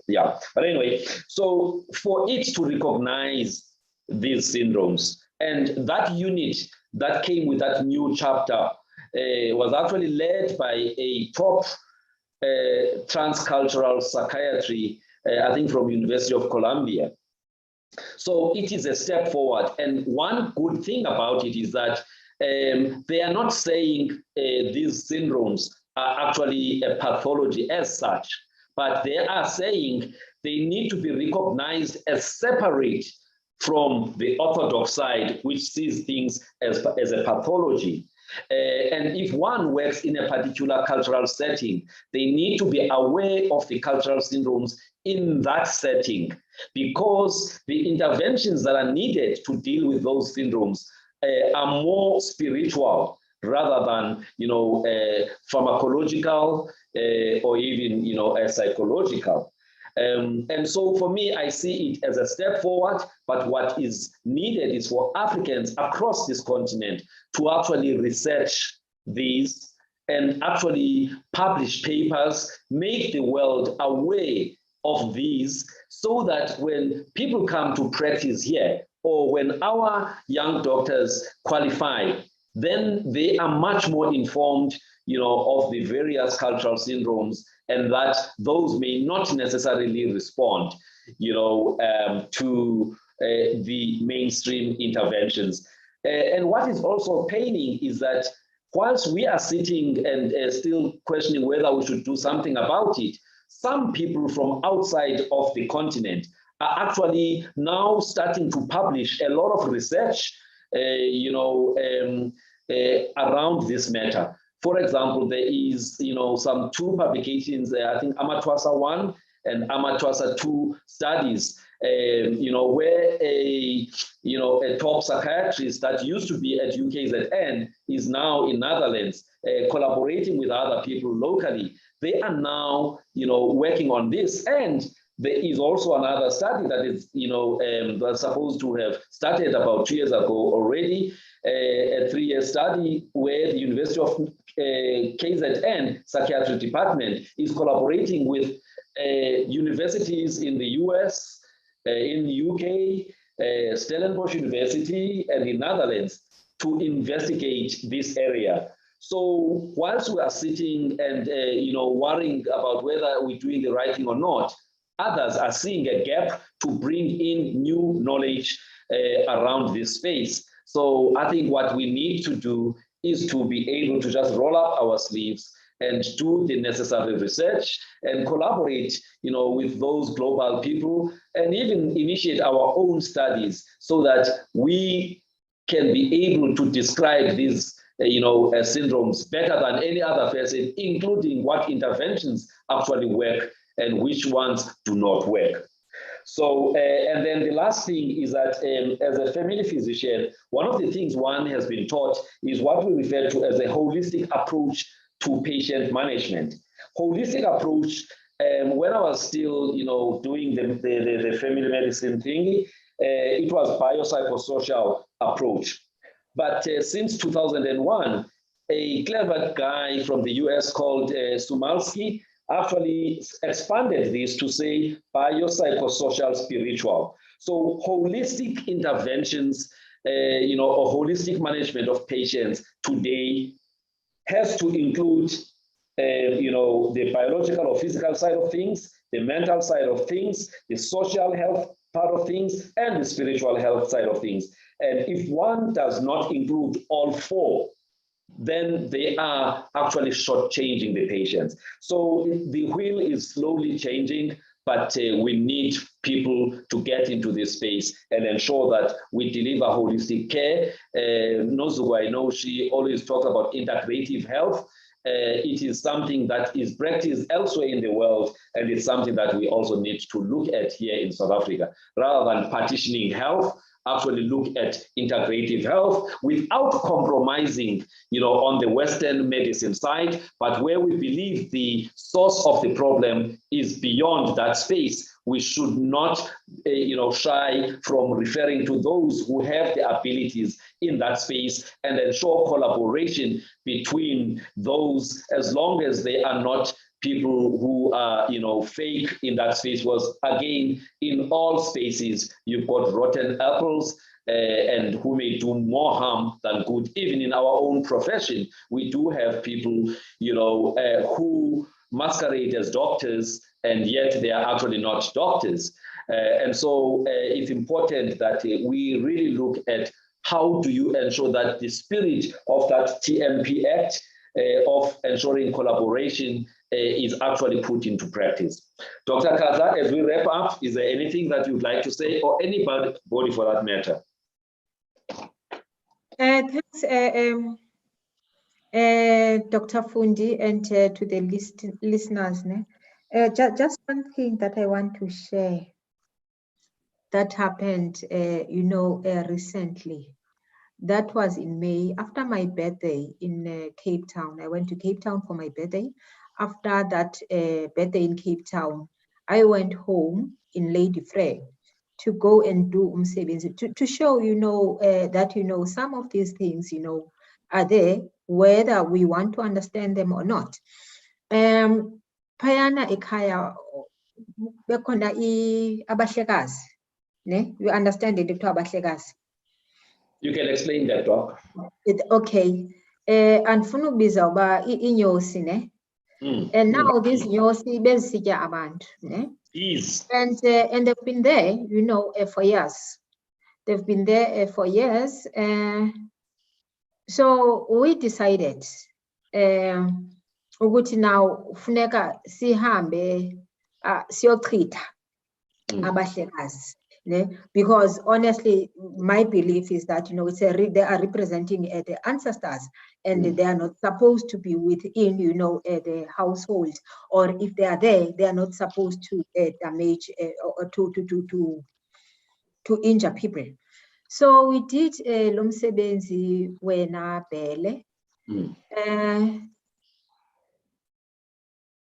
yeah. But anyway, so for it to recognize these syndromes, and that unit that came with that new chapter was actually led by a top transcultural psychiatry, I think from University of Columbia. So it is a step forward. And one good thing about it is that they are not saying these syndromes are actually a pathology as such, but they are saying they need to be recognized as separate from the orthodox side, which sees things as a pathology. And if one works in a particular cultural setting, they need to be aware of the cultural syndromes in that setting, because the interventions that are needed to deal with those syndromes are more spiritual rather than, pharmacological or even, psychological. And so for me, I see it as a step forward, but what is needed is for Africans across this continent to actually research these and actually publish papers, make the world aware of these, so that when people come to practice here, or when our young doctors qualify, then they are much more informed, of the various cultural syndromes, and that those may not necessarily respond, to the mainstream interventions. And what is also paining is that whilst we are sitting and still questioning whether we should do something about it, some people from outside of the continent are actually now starting to publish a lot of research, around this matter. For example, there is, some 2 publications, I think Amatwasa 1 and Amatwasa 2 studies, where a top psychiatrist that used to be at UKZN is now in Netherlands, collaborating with other people locally. They are now, working on this. And there is also another study that is, that's supposed to have started about 2 years ago already, a 3-year study where the University of KZN Psychiatry Department is collaborating with universities in the US, in the UK, Stellenbosch University, and the Netherlands to investigate this area. So whilst we are sitting and worrying about whether we're doing the right thing or not, others are seeing a gap to bring in new knowledge around this space. So I think what we need to do is to be able to just roll up our sleeves and do the necessary research and collaborate, with those global people, and even initiate our own studies so that we can be able to describe these, syndromes better than any other person, including what interventions actually work and which ones do not work. So, and then the last thing is that as a family physician, one of the things one has been taught is what we refer to as a holistic approach to patient management. Holistic approach, when I was still, doing the family medicine thing, it was biopsychosocial approach. But since 2001, a clever guy from the US called Sumalski actually expanded this to say biopsychosocial spiritual. So holistic interventions, or holistic management of patients today has to include, the biological or physical side of things, the mental side of things, the social health part of things, and the spiritual health side of things. And if one does not include all 4, then they are actually shortchanging the patients. So the wheel is slowly changing, but we need people to get into this space and ensure that we deliver holistic care. Nozugu, I know she always talks about integrative health. It is something that is practiced elsewhere in the world, and it's something that we also need to look at here in South Africa. Rather than partitioning health, actually look at integrative health without compromising, on the Western medicine side, but where we believe the source of the problem is beyond that space. We should not, shy from referring to those who have the abilities in that space and ensure collaboration between those, as long as they are not people who are, fake in that space. Was again, in all spaces, you've got rotten apples and who may do more harm than good. Even in our own profession, we do have people, who masquerade as doctors, and yet they are actually not doctors. And so it's important that we really look at how do you ensure that the spirit of that TMP Act of ensuring collaboration is actually put into practice. Dr. Kahla, as we wrap up, is there anything that you'd like to say, or anybody for that matter? Thanks, Dr. Fundi, and to the listeners. Just one thing that I want to share that happened, recently. That was in May, after my birthday in Cape Town. I went to Cape Town for my birthday. After that birthday in Cape Town, I went home in Lady Frey to go and do umsebenzi, to show, that, some of these things, are there whether we want to understand them or not. Phayana ekhaya bekhona abahlekazi, ne? You understand it, Dr. Abahlekazi? You can explain that, Doc. Okay. Andifuna ukubiza uba inyosi, ne? And now these nyosi bezisitya abantu, ne? Yes. And they've been there, you know, for years. They've been there for years. So we decided ukuthi now funeka sihambe siyochitha abahlekazi, ne? Because honestly, my belief is that, you know, they are representing the ancestors, and they are not supposed to be within, you know, the household, or if they are there, they are not supposed to damage or to injure people. So we did lo msebenzi wena Bele.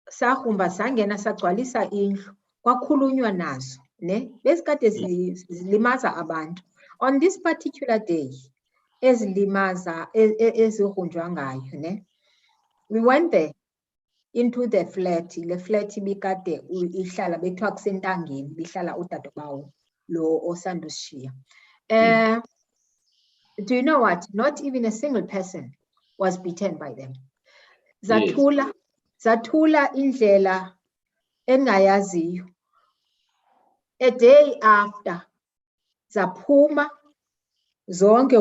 Sahumba sangena sagcwalisa indlu, kwakhulunywa nazo, ne? Besikade zilimaza abantu. On this particular day, ezilimaza ezihunjwa ngayo, ne? We went there into the flat. Le flat bikade ihlala bethiwa kusentangeni, bihlala udadobawo lo osandushiya. Do you know what? Not even a single person was beaten by them. Zathula indlela engayaziyo. A day after, zaphuma zonke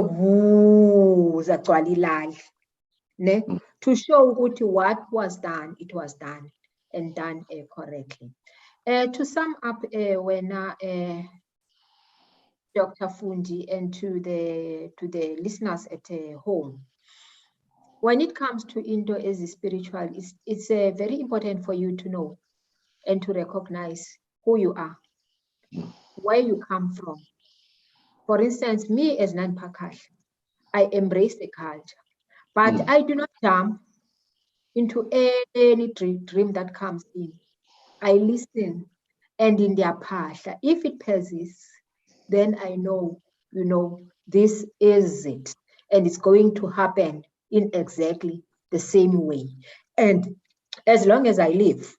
zagcwala ilali, ne? To show ukuthi what was done, it was done, and done correctly. To sum up, when Dr. Fundi, and to the listeners at home, when it comes to into as a spiritual, it's very important for you to know and to recognize who you are, where you come from. For instance, me as Nandipha Kahla, I embrace the culture, but I do not jump into any dream that comes in. I listen, and in their path, if it persists, then I know, you know, this is it, and it's going to happen in exactly the same way. And as long as I live,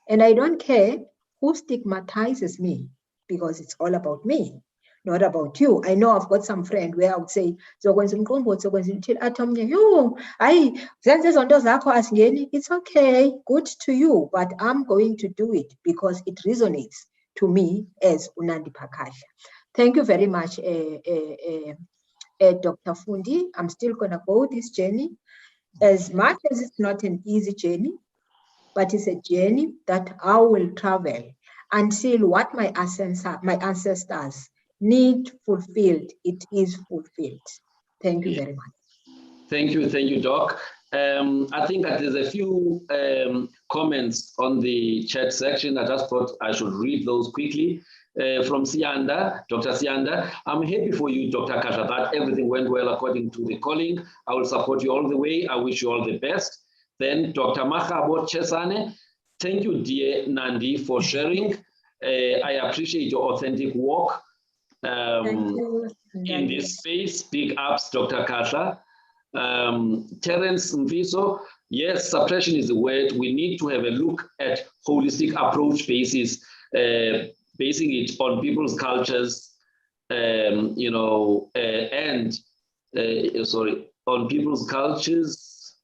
and I don't care who stigmatizes me, because it's all about me, not about you. I know I've got some friend where I would say, it's okay, good to you, but I'm going to do it because it resonates to me as Nandipha Kahla. Thank you very much, Dr. Fundi. I'm still gonna go this journey, as much as it's not an easy journey, but it's a journey that I will travel until what my ancestors need fulfilled, it is fulfilled. Thank you very much. Thank you, Doc. I think that there's a few comments on the chat section. I just thought I should read those quickly. From Sianda, Dr. Sianda, I'm happy for you, Dr. Kahla, that everything went well according to the calling. I will support you all the way. I wish you all the best. Then Dr. Mahabo Chesane, thank you, dear Nandi, for sharing. I appreciate your authentic work in this space. Big ups, Dr. Kahla. Terence Mfiso, yes, suppression is the word. We need to have a look at holistic approach basis, basing it on people's cultures, you know, on people's cultures,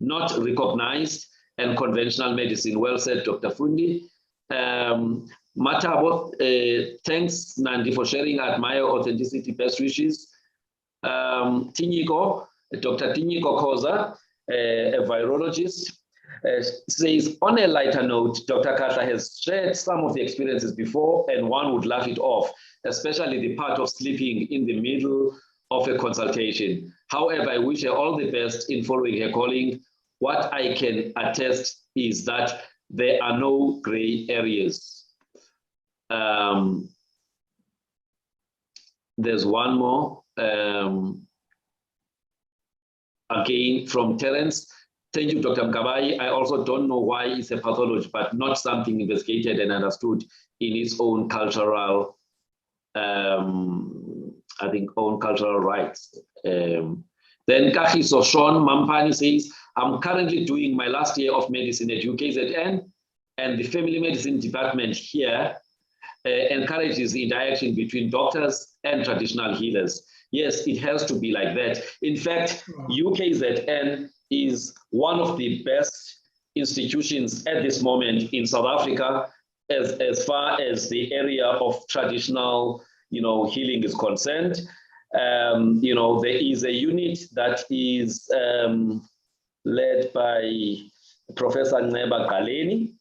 not recognized, and conventional medicine. Well said, Dr. Fundi. Matabo, thanks, Nandi, for sharing. I admire authenticity, best wishes. Tinyiko, Dr. Tinyiko Koza, a virologist, says, on a lighter note, Dr. Kahla has shared some of the experiences before, and one would laugh it off, especially the part of sleeping in the middle of a consultation. However, I wish her all the best in following her calling. What I can attest is that there are no gray areas. There's one more, again from Terence. Thank you, Dr. Mgabai. I also don't know why it's a pathology, but not something investigated and understood in its own cultural I think, own cultural rights. Then Kahiso Sean Mampani says, I'm currently doing my last year of medicine at UKZN, and the family medicine department here encourages the interaction between doctors and traditional healers. Yes, it has to be like that. In fact, UKZN is one of the best institutions at this moment in South Africa as far as the area of traditional, healing is concerned. There is a unit that is led by Professor Nceba Galeni,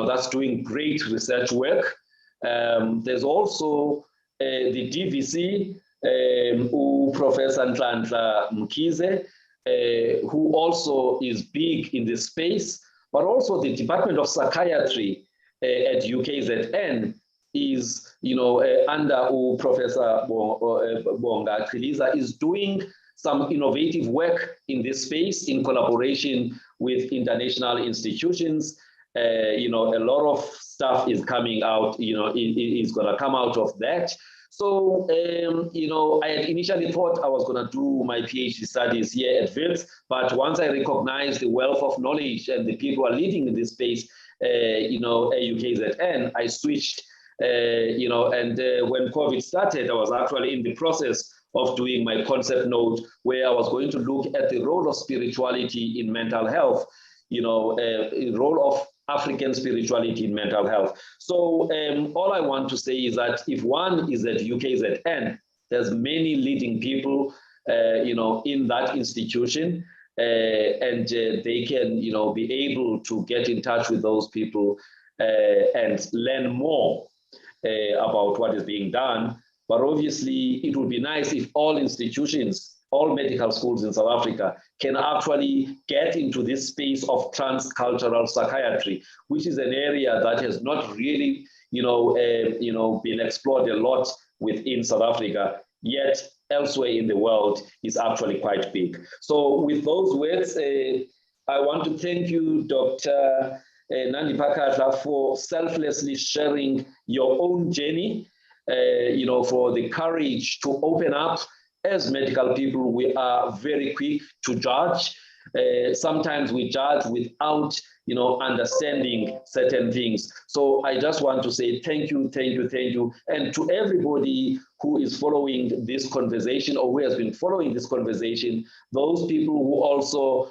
that's doing great research work. There's also the DVC, Professor Nhlanhla Mkhize, who also is big in this space, but also the Department of Psychiatry at UKZN is, under Professor Bonga Chiliza, is doing some innovative work in this space in collaboration with international institutions. A lot of stuff is coming out, is going to come out of that. So, I had initially thought I was going to do my PhD studies here at Wits, but once I recognized the wealth of knowledge and the people who are leading in this space, at UKZN, I switched, and when COVID started, I was actually in the process of doing my concept note where I was going to look at the role of spirituality in mental health, a role of African spirituality in mental health. So all I want to say is that if one is at UKZN, there's many leading people, in that institution, and they can, be able to get in touch with those people and learn more about what is being done. But obviously, it would be nice if all institutions, all medical schools in South Africa can actually get into this space of transcultural psychiatry, which is an area that has not really, been explored a lot within South Africa, yet elsewhere in the world is actually quite big. So with those words, I want to thank you, Dr. Nandipha Kahla, for selflessly sharing your own journey, for the courage to open up. As medical people, we are very quick to judge. Sometimes we judge without, understanding certain things. So I just want to say thank you, thank you, thank you. And to everybody who is following this conversation or who has been following this conversation, those people who also,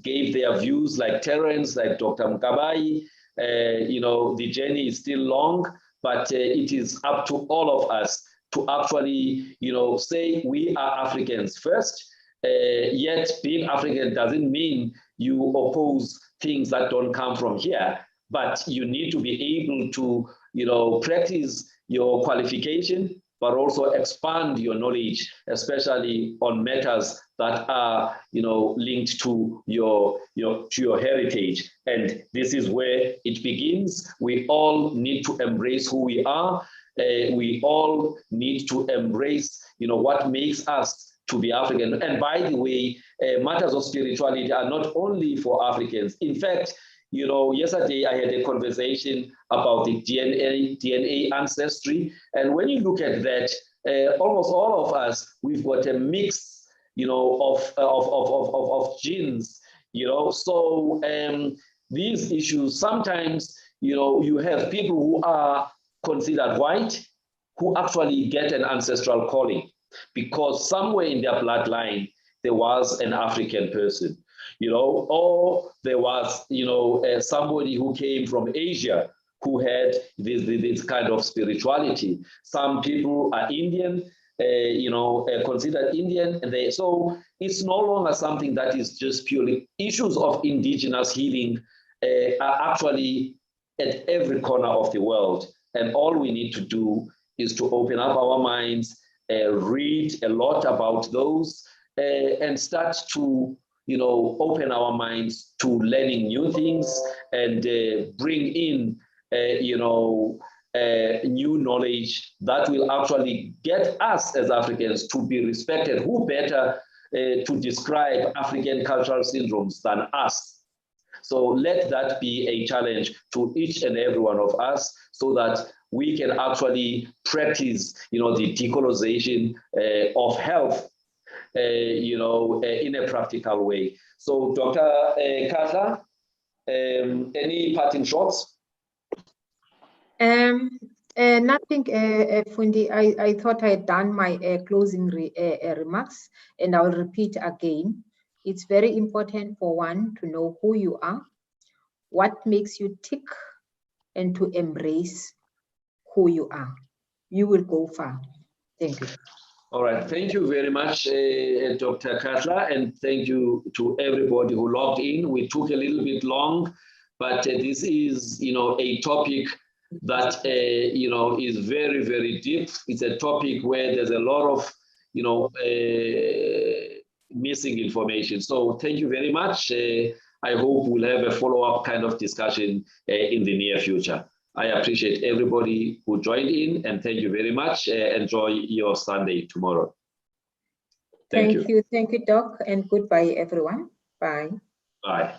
gave their views, like Terence, like Dr. Mkabai, the journey is still long, but it is up to all of us to actually, say we are Africans first, yet being African doesn't mean you oppose things that don't come from here, but you need to be able to, practice your qualification, but also expand your knowledge, especially on matters that are, linked to your heritage. And this is where it begins. We all need to embrace who we are. We all need to embrace, what makes us to be African. And by the way, matters of spirituality are not only for Africans. In fact, yesterday I had a conversation about the DNA ancestry. And when you look at that, almost all of us, we've got a mix, of genes, So these issues, sometimes, you have people who are considered white, who actually get an ancestral calling because somewhere in their bloodline, there was an African person, or there was, somebody who came from Asia who had this kind of spirituality. Some people are Indian, considered Indian, and so it's no longer something that is just purely issues of indigenous healing are actually at every corner of the world. And all we need to do is to open up our minds, read a lot about those, and start to, open our minds to learning new things and bring in, new knowledge that will actually get us as Africans to be respected. Who better to describe African cultural syndromes than us? So let that be a challenge to each and every one of us so that we can actually practice, the decolonization of health, in a practical way. So, Dr. Kahla, any parting shots? Nothing, Fundi. I thought I had done my closing remarks, and I'll repeat again. It's very important for one to know who you are, what makes you tick, and to embrace who you are. You will go far. Thank you. All right, thank you very much, Dr. Kahla, and thank you to everybody who logged in. We took a little bit long, but this is, a topic that, is very, very deep. It's a topic where there's a lot of, missing information. So thank you very much. I hope we'll have a follow-up kind of discussion in the near future. I appreciate everybody who joined in, and thank you very much. Enjoy your Sunday tomorrow. Thank you. Thank you, Doc, and goodbye, everyone. Bye. Bye.